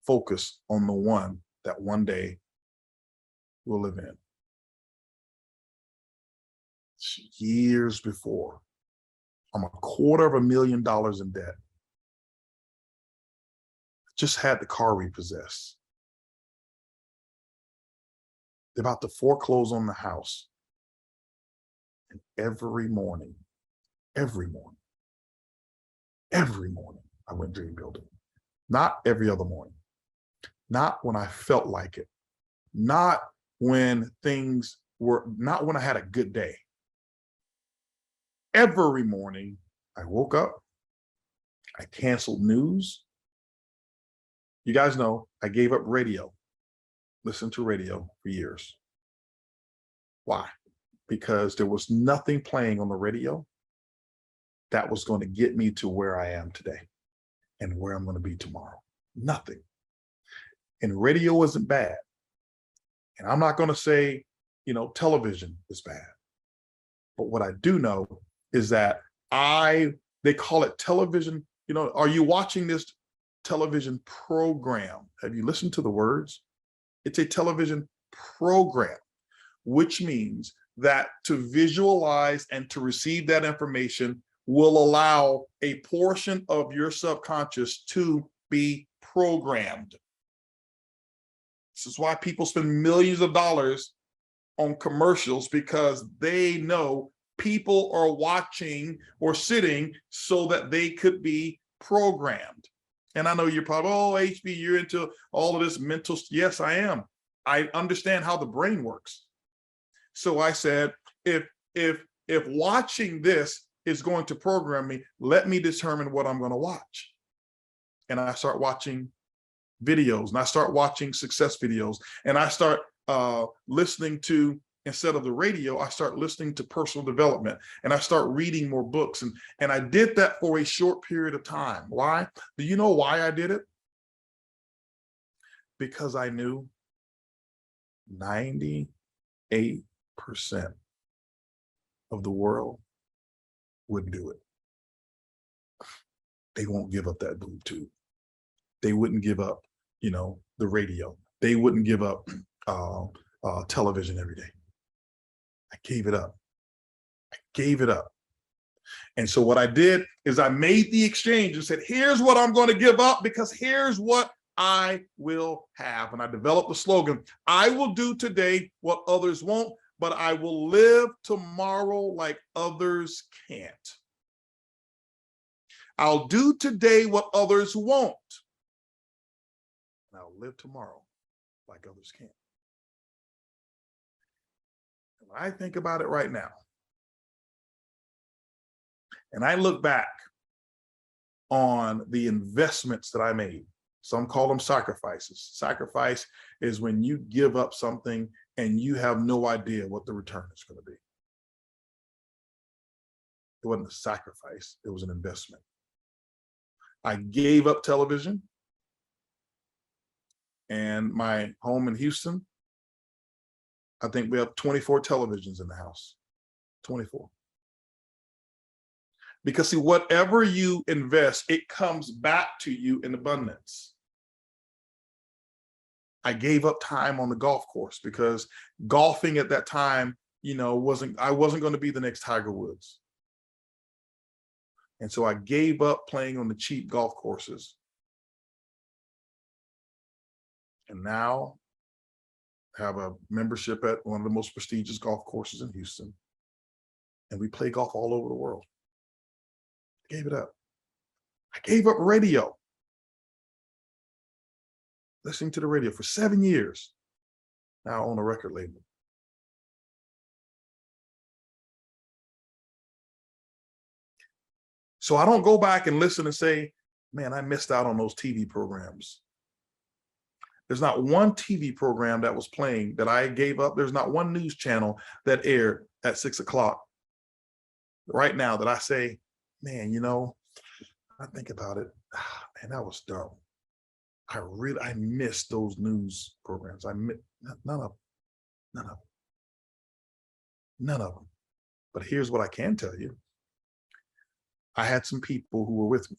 Focus on the one that one day we'll live in. Years before, I'm $250,000 in debt. Just had the car repossessed. They're about to foreclose on the house. And every morning, I went dream building. Not every other morning. Not when I felt like it. Not when I had a good day. Every morning, I woke up, I canceled news. You guys know I gave up radio, listened to radio for years. Why? Because there was nothing playing on the radio that was going to get me to where I am today and where I'm going to be tomorrow. Nothing. And radio isn't bad. And I'm not going to say, television is bad. But what I do know is that they call it television. Are you watching this television program? Have you listened to the words? It's a television program, which means that to visualize and to receive that information will allow a portion of your subconscious to be programmed. This is why people spend millions of dollars on commercials, because they know people are watching or sitting so that they could be programmed. And I know you're probably, HB, you're into all of this mental. Yes, I am. I understand how the brain works. So I said, if watching this is going to program me, let me determine what I'm going to watch. And I start watching videos, and I start watching success videos, and I start listening to, instead of the radio, I start listening to personal development, and I start reading more books. And I did that for a short period of time. Why? Do you know why I did it? Because I knew 98% of the world wouldn't do it. They won't give up that boob tube. They wouldn't give up, the radio. They wouldn't give up television every day. I gave it up. And so what I did is I made the exchange and said, here's what I'm going to give up, because here's what I will have. And I developed the slogan, I will do today what others won't, but I will live tomorrow like others can't. I'll do today what others won't, and I'll live tomorrow like others can't. When I think about it right now, and I look back on the investments that I made, some call them sacrifices. Sacrifice is when you give up something and you have no idea what the return is going to be. It wasn't a sacrifice, it was an investment. I gave up television, and my home in Houston, I think we have 24 televisions in the house, 24. Because see, whatever you invest, it comes back to you in abundance. I gave up time on the golf course because golfing at that time, I wasn't going to be the next Tiger Woods. And so I gave up playing on the cheap golf courses. And now have a membership at one of the most prestigious golf courses in Houston. And we play golf all over the world. I gave it up. I gave up radio. Listening to the radio for 7 years. Now I own a record label. So I don't go back and listen and say, man, I missed out on those TV programs. There's not one TV program that was playing that I gave up. There's not one news channel that aired at 6 o'clock right now that I say, man, I think about it, man, that was dumb. I missed those news programs. None of them. But here's what I can tell you. I had some people who were with me,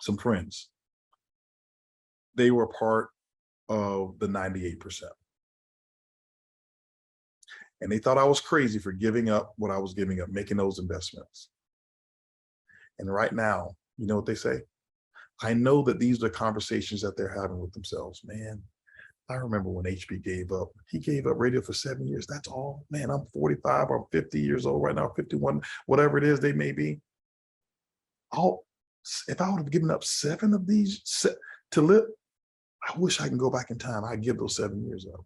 some friends. They were part of the 98%. And they thought I was crazy for giving up what I was giving up, making those investments. And right now, you know what they say? I know that these are conversations that they're having with themselves. Man, I remember when HB gave up. He gave up radio for 7 years. That's all. Man, I'm 45 or 50 years old right now, 51, whatever it is they may be. If I would have given up 7 of these to live, I wish I can go back in time. I'd give those 7 years up.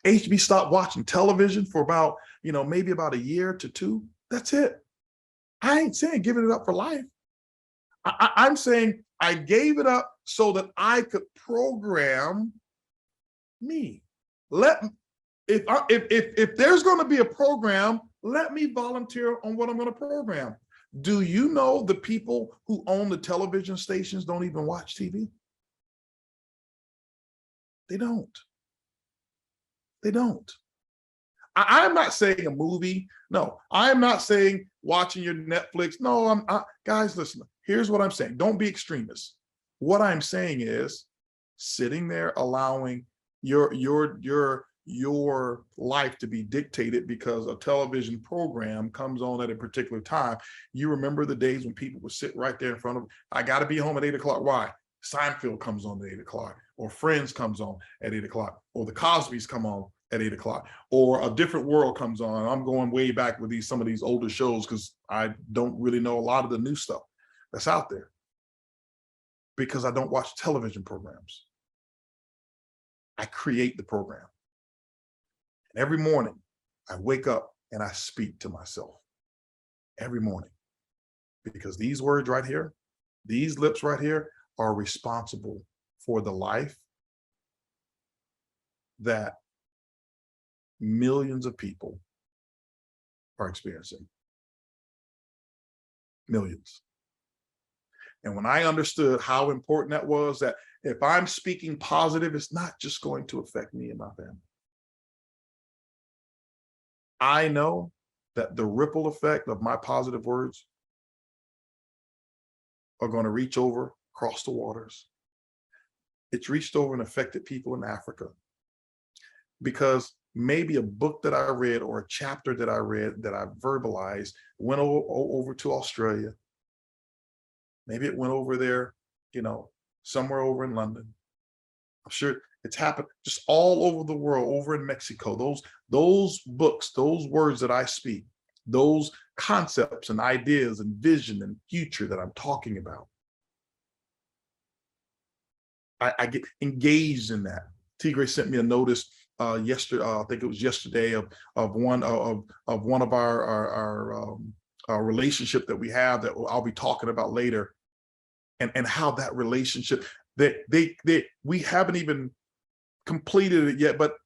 HB stopped watching television for about, maybe about a year to 2. That's it. I ain't saying giving it up for life. I'm saying I gave it up so that I could program me. If there's going to be a program, let me volunteer on what I'm going to program. Do you know the people who own the television stations don't even watch TV? They don't. I'm not saying a movie. No, I'm not saying watching your Netflix. No, guys, listen, here's what I'm saying. Don't be extremists. What I'm saying is sitting there allowing your life to be dictated because a television program comes on at a particular time. You remember the days when people would sit right there in front of, I got to be home at 8 o'clock. Why? Seinfeld comes on at 8 o'clock, or Friends comes on at 8 o'clock, or the Cosbys come on at 8 o'clock, or A Different World comes on. I'm going way back with some of these older shows because I don't really know a lot of the new stuff that's out there because I don't watch television programs. I create the program. And every morning I wake up and I speak to myself every morning because these words right here, these lips right here are responsible for the life that millions of people are experiencing. Millions. And when I understood how important that was, that if I'm speaking positive, it's not just going to affect me and my family. I know that the ripple effect of my positive words are going to reach over across the waters. It's reached over and affected people in Africa because maybe a book that I read or a chapter that I read that I verbalized went over to Australia. Maybe it went over there, somewhere over in London. I'm sure it's happened just all over the world, over in Mexico. Those books, those words that I speak, those concepts and ideas and vision and future that I'm talking about, I get engaged in that. Tigre sent me a notice yesterday. I think it was yesterday of one of our relationship that we have that I'll be talking about later, and how that relationship we haven't even completed it yet, but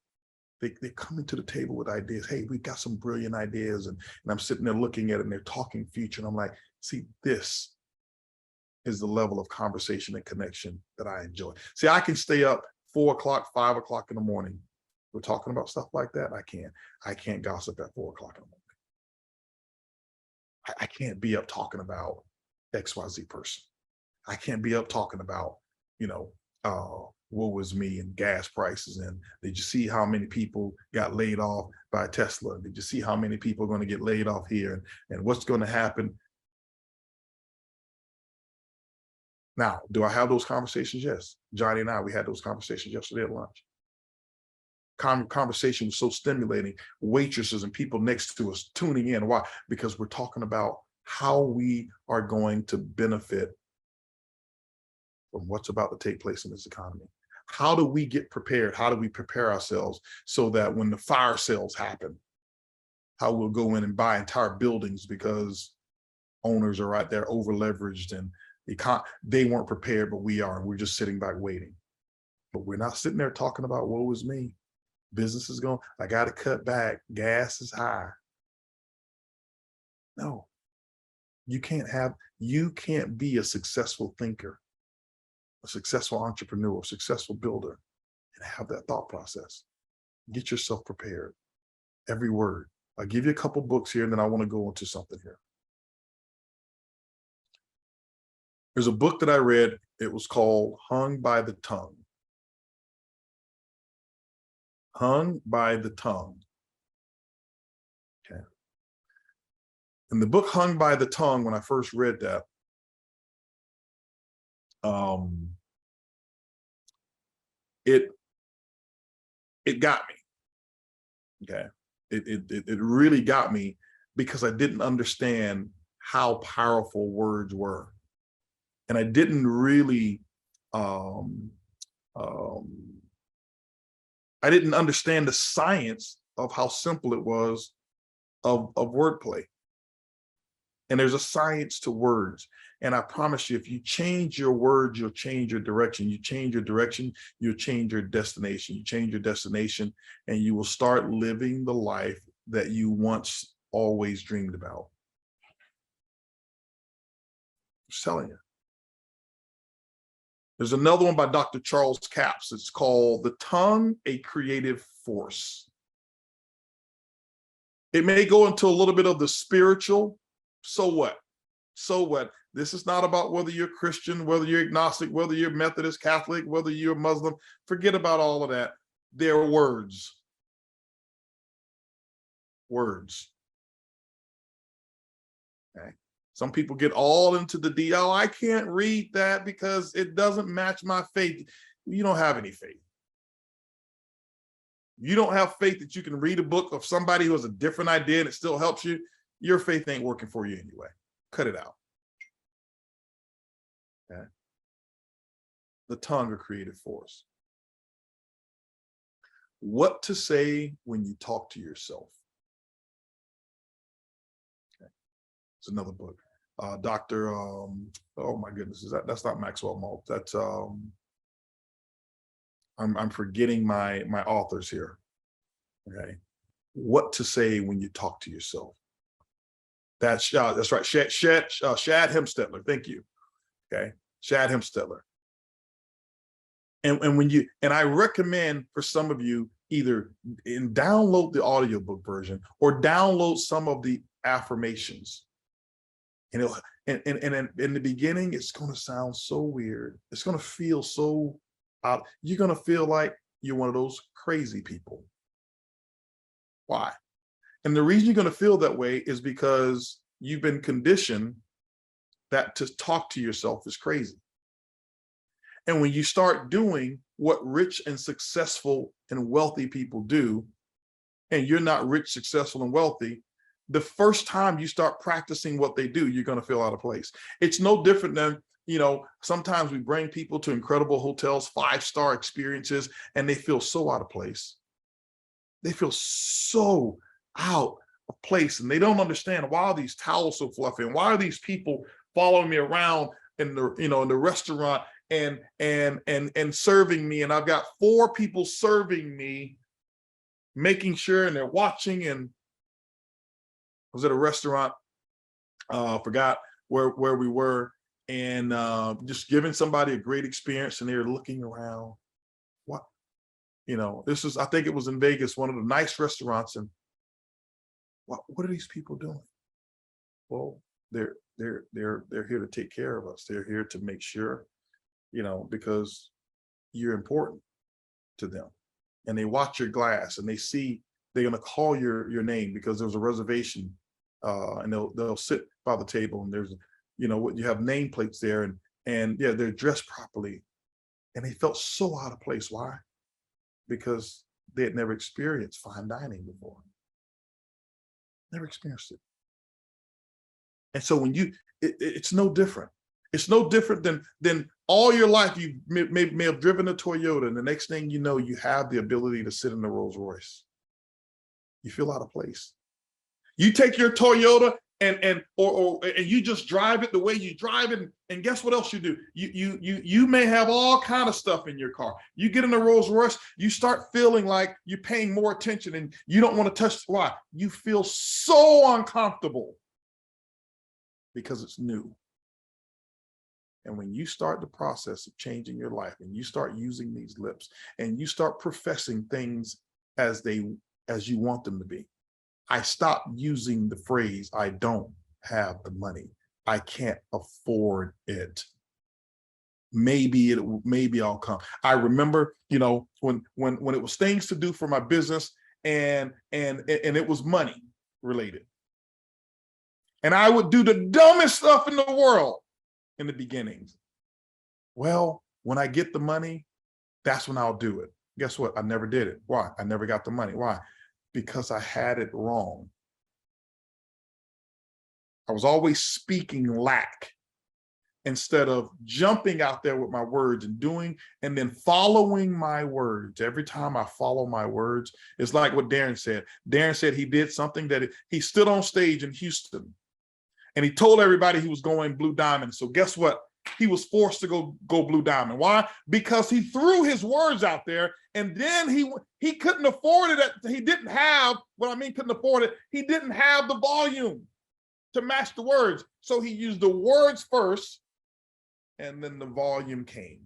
they're coming to the table with ideas. Hey, we've got some brilliant ideas, and I'm sitting there looking at it, and they're talking future, and I'm like, see, this is the level of conversation and connection that I enjoy. See, I can stay up 4 o'clock, 5 o'clock in the morning. We're talking about stuff like that. I can't gossip at 4 o'clock in the morning. I can't be up talking about XYZ person. I can't be up talking about, what was me and gas prices. And did you see how many people got laid off by Tesla? Did you see how many people are going to get laid off here? And what's going to happen? Now, do I have those conversations? Yes. Johnny and I, we had those conversations yesterday at lunch. Conversation was so stimulating. Waitresses and people next to us tuning in. Why? Because we're talking about how we are going to benefit from what's about to take place in this economy. How do we get prepared? How do we prepare ourselves so that when the fire sales happen, how we'll go in and buy entire buildings because owners are right there over leveraged and they weren't prepared, but we are, and we're just sitting back waiting. But we're not sitting there talking about woe is me. Business is going, I got to cut back. Gas is high. No, you can't be a successful thinker, a successful entrepreneur, a successful builder, and have that thought process. Get yourself prepared. Every word. I'll give you a couple books here, and then I want to go into something here. There's a book that I read. It was called Hung by the Tongue. Hung by the Tongue. Okay. In the book Hung by the Tongue, when I first read that, it got me. Okay. It really got me because I didn't understand how powerful words were. And I didn't really, I didn't understand the science of how simple it was of wordplay. And there's a science to words. And I promise you, if you change your words, you'll change your direction. You change your direction, you'll change your destination. You change your destination, and you will start living the life that you once always dreamed about. I'm just telling you. There's another one by Dr. Charles Capps. It's called The Tongue, a Creative Force. It may go into a little bit of the spiritual. So what? So what? This is not about whether you're Christian, whether you're agnostic, whether you're Methodist, Catholic, whether you're Muslim. Forget about all of that. They're words. Words. Okay. Some people get all into the deal. Oh, I can't read that because it doesn't match my faith. You don't have any faith. You don't have faith that you can read a book of somebody who has a different idea and it still helps you. Your faith ain't working for you anyway. Cut it out. Okay. The tongue, a creative force. What to say when you talk to yourself. Okay. It's another book. Dr. Oh my goodness, that's not Maxwell Maltz. That's I'm forgetting my authors here. Okay. What to say when you talk to yourself. That's right. Shad Hemstetler. Thank you. Okay. Shad Hemstetler. And when you, and I recommend for some of you either download the audiobook version or download some of the affirmations. And in the beginning, it's going to sound so weird. It's going to feel so odd. You're going to feel like you're one of those crazy people. Why? And the reason you're going to feel that way is because you've been conditioned that to talk to yourself is crazy. And when you start doing what rich and successful and wealthy people do, and you're not rich, successful, and wealthy, the first time you start practicing what they do, you're going to feel out of place. It's no different than, sometimes we bring people to incredible hotels, 5-star experiences, and they feel so out of place. They feel so out of place, and they don't understand why are these towels so fluffy, and why are these people following me around in the in the restaurant and serving me, and I've got 4 people serving me, making sure, and they're watching. And I was at a restaurant, forgot where we were, and just giving somebody a great experience, and they're looking around. What? This is, I think it was in Vegas, one of the nice restaurants, and what are these people doing? Well, they're here to take care of us. They're here to make sure, because you're important to them. And they watch your glass and they see they're gonna call your name because there's a reservation, and they'll sit by the table and there's, what you have nameplates there, and yeah, they're dressed properly. And they felt so out of place. Why? Because they had never experienced fine dining before. Never experienced it. And so when it's no different. It's no different than all your life you may have driven a Toyota, and the next thing you know, you have the ability to sit in the Rolls Royce. You feel out of place. You take your Toyota and you just drive it the way you drive it, and guess what else you do? You may have all kind of stuff in your car. You get in a Rolls Royce, you start feeling like you're paying more attention and you don't want to touch. Why? You feel so uncomfortable because it's new. And when you start the process of changing your life and you start using these lips and you start professing things as you want them to be, I stopped using the phrase, I don't have the money. I can't afford it. Maybe I'll come. I remember, when it was things to do for my business and it was money related. And I would do the dumbest stuff in the world in the beginnings. Well, when I get the money, that's when I'll do it. Guess what? I never did it. Why? I never got the money. Why? Because I had it wrong. I was always speaking lack instead of jumping out there with my words and doing, and then following my words. Every time I follow my words, it's like what Darren said. Darren said he did something that he stood on stage in Houston and he told everybody he was going Blue Diamond. So guess what? He was forced to go Blue Diamond. Why? Because he threw his words out there, and then he couldn't afford it. He didn't have, couldn't afford it. He didn't have the volume to match the words. So he used the words first, and then the volume came.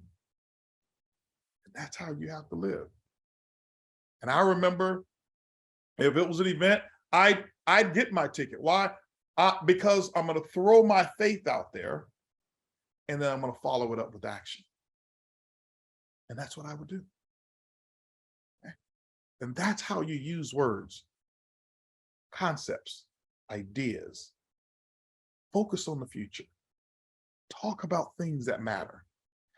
And that's how you have to live. And I remember if it was an event, I'd get my ticket. Why? Because I'm going to throw my faith out there, and then I'm going to follow it up with action. And that's what I would do. Okay? And that's how you use words, concepts, ideas. Focus on the future. Talk about things that matter,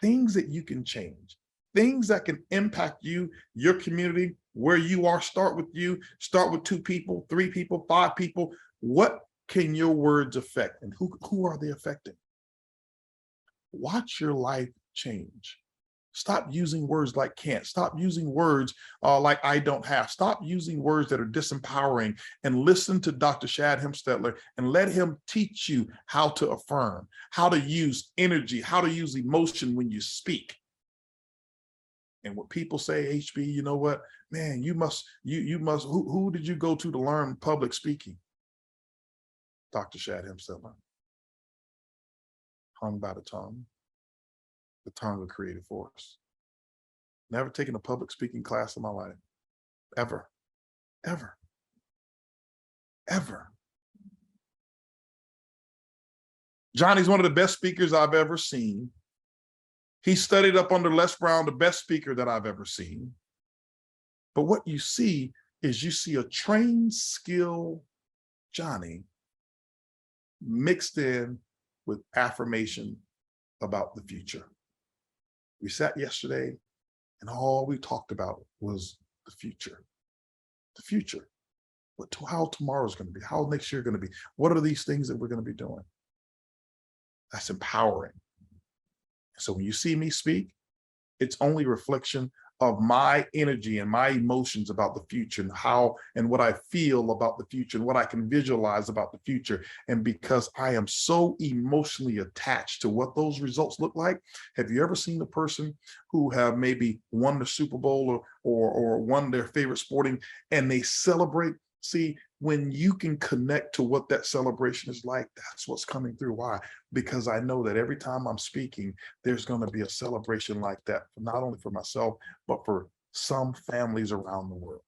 things that you can change, things that can impact you, your community, where you are. Start with you, start with 2 people, 3 people, 5 people. What can your words affect, and who are they affecting? Watch your life change. Stop using words like can't. Stop using words like I don't have. Stop using words that are disempowering, and listen to Dr. Shad Hemstetler and let him teach you how to affirm, how to use energy, how to use emotion when you speak. And what people say, HB, you know what, man, you must, who did you go to learn public speaking? Dr. Shad Hemstetler. Hung by the tongue of creative force. Never taken a public speaking class in my life, ever, ever, ever. Johnny's one of the best speakers I've ever seen. He studied up under Les Brown, the best speaker that I've ever seen. But what you see is you see a trained, skilled Johnny mixed in with affirmation about the future. We sat yesterday and all we talked about was the future. The future. How tomorrow's going to be, how next year going to be. What are these things that we're going to be doing? That's empowering. So when you see me speak, it's only reflection of my energy and my emotions about the future, and how and what I feel about the future and what I can visualize about the future. And because I am so emotionally attached to what those results look like, have you ever seen a person who have maybe won the Super Bowl or won their favorite sporting, and they celebrate? See, when you can connect to what that celebration is like, that's what's coming through. Why? Because I know that every time I'm speaking, there's going to be a celebration like that, not only for myself, but for some families around the world.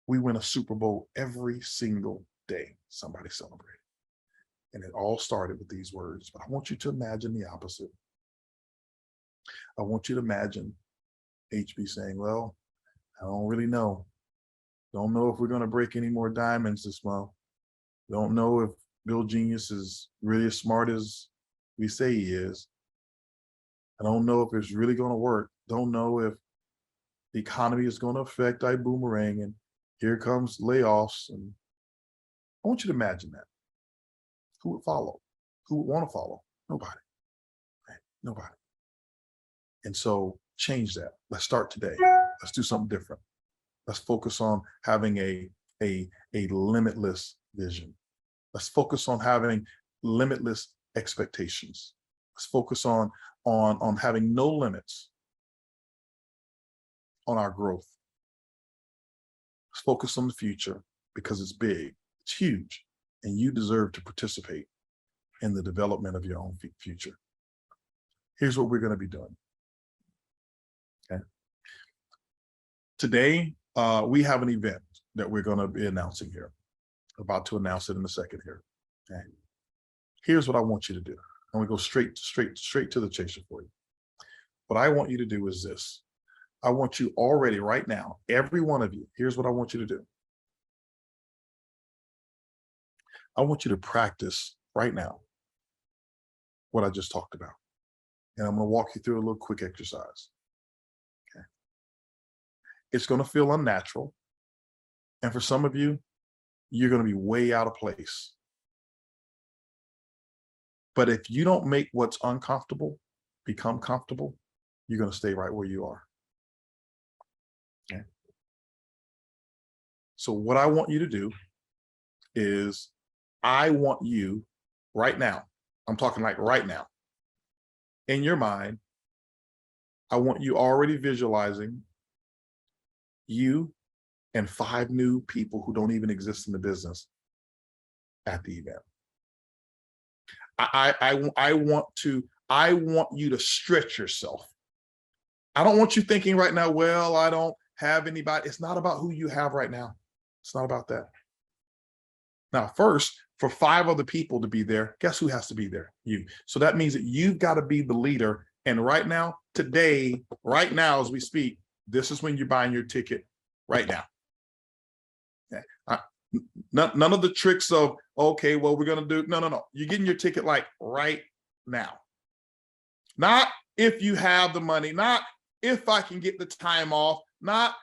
We win a Super Bowl every single day somebody celebrated. And it all started with these words, but I want you to imagine the opposite. I want you to imagine HB saying, well, I don't really know. Don't know if we're going to break any more diamonds this month. Don't know if Bill Genius is really as smart as we say he is. I don't know if it's really going to work. Don't know if the economy is going to affect Ibüümerang, and here comes layoffs. And I want you to imagine that. Who would follow? Who would want to follow? Nobody. Right? Nobody. And so change that. Let's start today. Let's do something different. Let's focus on having a limitless vision. Let's focus on having limitless expectations. Let's focus on having no limits on our growth. Let's focus on the future because it's big, it's huge, and you deserve to participate in the development of your own future. Here's what we're going to be doing. Okay. Today, we have an event that we're going to be announcing here. About to announce it in a second here. Okay. Here's what I want you to do. I'm going to go straight to the chaser for you. What I want you to do is this. I want you already right now, every one of you, here's what I want you to do. I want you to practice right now what I just talked about. And I'm going to walk you through a little quick exercise. Okay. It's going to feel unnatural. And for some of you, you're going to be way out of place. But if you don't make what's uncomfortable become comfortable, you're going to stay right where you are. Okay. So what I want you to do is I want you right now, I'm talking like right now, in your mind, I want you already visualizing you and 5 new people who don't even exist in the business at the event. I want you to stretch yourself. I don't want you thinking right now, well, I don't have anybody. It's not about who you have right now. It's not about that. Now, first, for 5 other people to be there, guess who has to be there? You. So that means that you've got to be the leader. And right now, today, right now, as we speak, this is when you're buying your ticket right now. Okay. None of the tricks of, okay, well, we're going to do, no. You're getting your ticket like right now. Not if you have the money, not if I can get the time off, not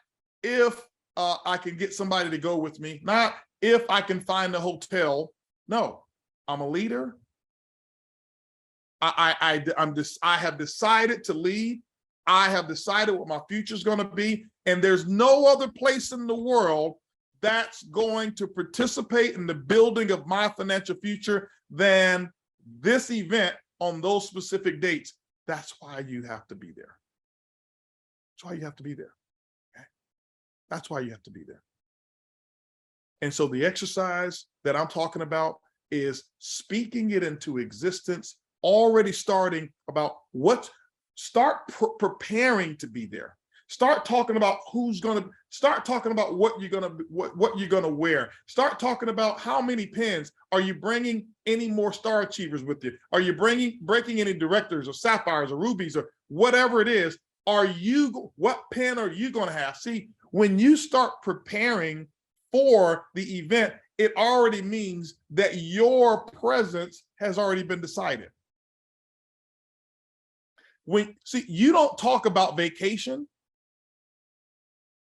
if I can get somebody to go with me, not if I can find a hotel. No, I'm a leader. I have decided to lead. I have decided what my future is going to be. And there's no other place in the world that's going to participate in the building of my financial future than this event on those specific dates. That's why you have to be there. That's why you have to be there. Okay? That's why you have to be there. And so the exercise that I'm talking about is speaking it into existence, already starting about start preparing to be there. Start talking about start talking about what you're gonna wear. Start talking about how many pens. Are you bringing any more star achievers with you? Are you breaking any directors or sapphires or rubies or whatever it is? What pen are you gonna have? See, when you start preparing for the event, it already means that your presence has already been decided. You don't talk about vacation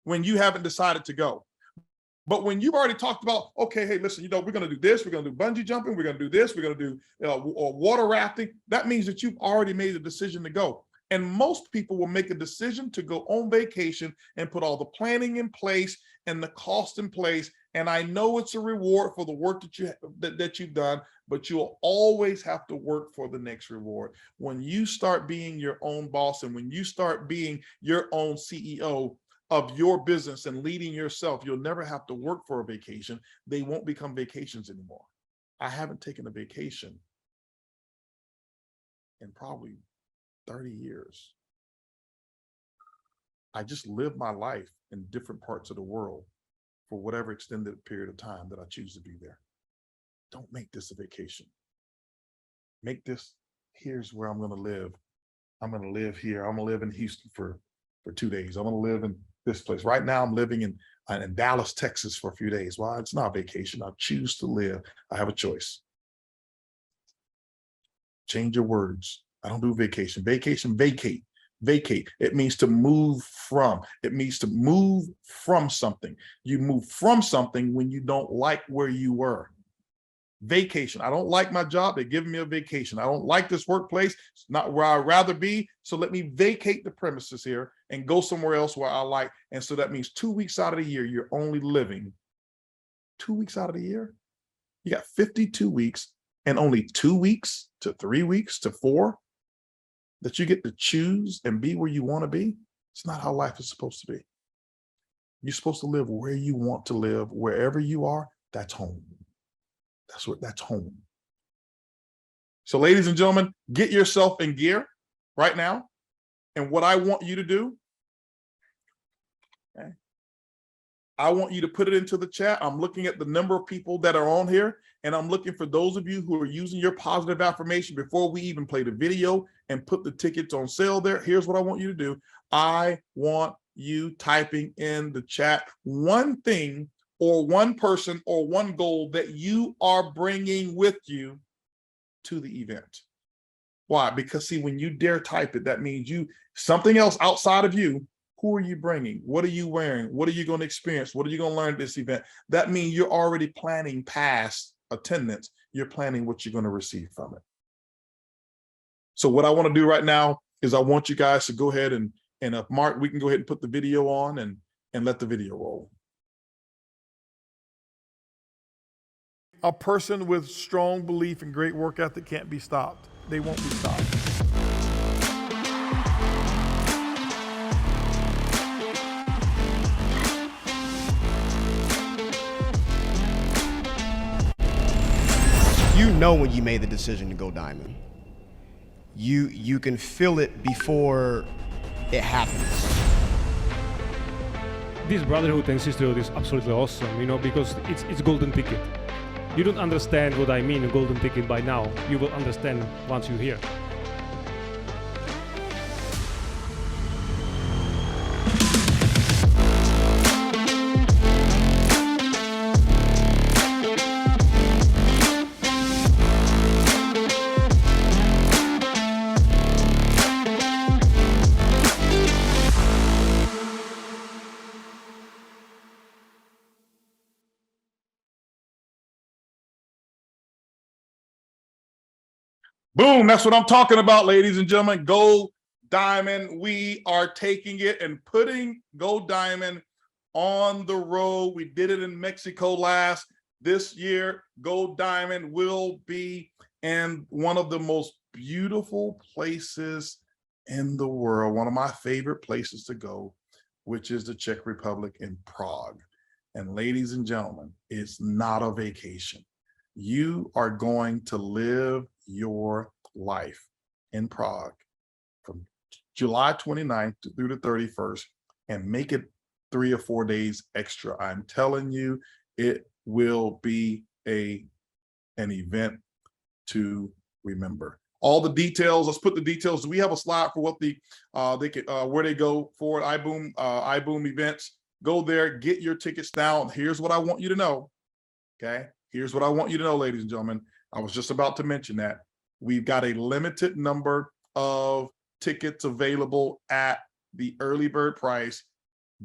when you haven't decided to go. But when you've already talked about, okay, hey, listen, we're going to do this, we're going to do bungee jumping, we're going to do this, we're going to do water rafting, that means that you've already made a decision to go. And most people will make a decision to go on vacation and put all the planning in place and the cost in place. And I know it's a reward for the work that you've done, but you'll always have to work for the next reward. When you start being your own boss and when you start being your own CEO of your business and leading yourself, you'll never have to work for a vacation. They won't become vacations anymore. I haven't taken a vacation in probably 30 years. I just live my life in different parts of the world for whatever extended period of time that I choose to be there. Don't make this a vacation. Make this, here's where I'm going to live. I'm going to live here. I'm going to live in Houston for 2 days. I'm going to live in this place. Right now, I'm living in Dallas, Texas for a few days. Well, it's not a vacation. I choose to live. I have a choice. Change your words. I don't do vacation. Vacation, vacate. Vacate. It means to move from. It means to move from something. You move from something when you don't like where you were. Vacation. I don't like my job. They're giving me a vacation. I don't like this workplace. It's not where I'd rather be. So let me vacate the premises here and go somewhere else where I like. And so that means 2 weeks out of the year, you're only living 2 weeks out of the year. You got 52 weeks and only 2 weeks to 3 weeks to 4 that you get to choose and be where you want to be. It's not how life is supposed to be. You're supposed to live where you want to live. Wherever you are, that's home. That's home. So ladies and gentlemen, get yourself in gear right now. And what I want you to do, okay, I want you to put it into the chat. I'm looking at the number of people that are on here, and I'm looking for those of you who are using your positive affirmation before we even play the video and put the tickets on sale there. Here's what I want you to do. I want you typing in the chat one thing or one person or one goal that you are bringing with you to the event. Why? Because see, when you dare type it, that means something else outside of you. Who are you bringing? What are you wearing? What are you going to experience? What are you going to learn at this event? That means you're already planning past attendance. You're planning what you're going to receive from it. So what I want to do right now is I want you guys to go ahead and Mark, we can go ahead and put the video on and let the video roll. A person with strong belief and great work ethic can't be stopped. They won't be stopped. You know when you made the decision to go diamond. You can feel it before it happens. This brotherhood and sisterhood is absolutely awesome, because it's golden ticket. You don't understand what I mean, a golden ticket by now. You will understand once you're here. Boom, that's what I'm talking about, ladies and gentlemen. Gold Diamond. We are taking it and putting Gold Diamond on the road. We did it in Mexico this year. Gold Diamond will be in one of the most beautiful places in the world, one of my favorite places to go, which is the Czech Republic in Prague. And ladies and gentlemen, it's not a vacation. You are going to live your life in Prague from July 29th through the 31st and make it 3 or 4 days extra. I'm telling you, it will be an event to remember. All the details, let's put the details. Do we have a slide for what where they go for IBÜM events? Go there, get your tickets down. Here's what I want you to know, okay? Here's what I want you to know, ladies and gentlemen. I was just about to mention that. We've got a limited number of tickets available at the early bird price.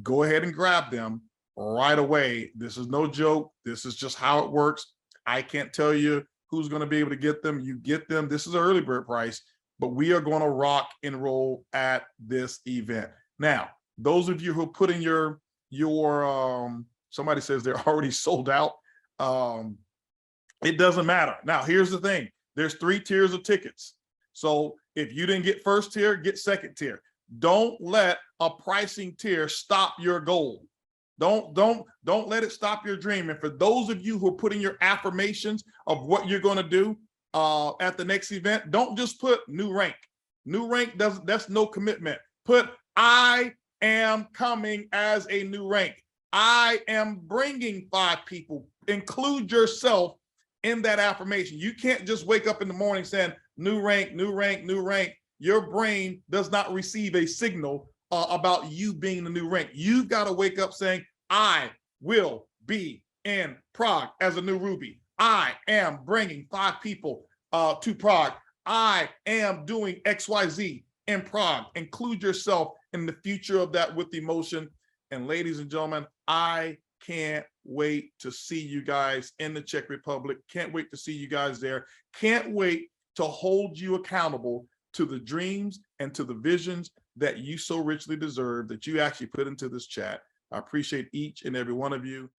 Go ahead and grab them right away. This is no joke. This is just how it works. I can't tell you who's going to be able to get them. You get them. This is an early bird price, but we are going to rock and roll at this event. Now, those of you who are putting your somebody says they're already sold out. It doesn't matter. Now, here's the thing. There's 3 tiers of tickets. So if you didn't get first tier, get second tier. Don't let a pricing tier stop your goal. Don't let it stop your dream. And for those of you who are putting your affirmations of what you're going to do at the next event, don't just put new rank. New rank that's no commitment. Put I am coming as a new rank. I am bringing 5 people. Include yourself in that affirmation. You can't just wake up in the morning saying new rank, new rank, new rank. Your brain does not receive a signal about you being the new rank. You've got to wake up saying, I will be in Prague as a new Ruby. I am bringing 5 people to Prague. I am doing XYZ in Prague. Include yourself in the future of that with emotion. And ladies and gentlemen, I can't wait to see you guys in the Czech Republic. Can't wait to see you guys there. Can't wait to hold you accountable to the dreams and to the visions that you so richly deserve, that you actually put into this chat. I appreciate each and every one of you.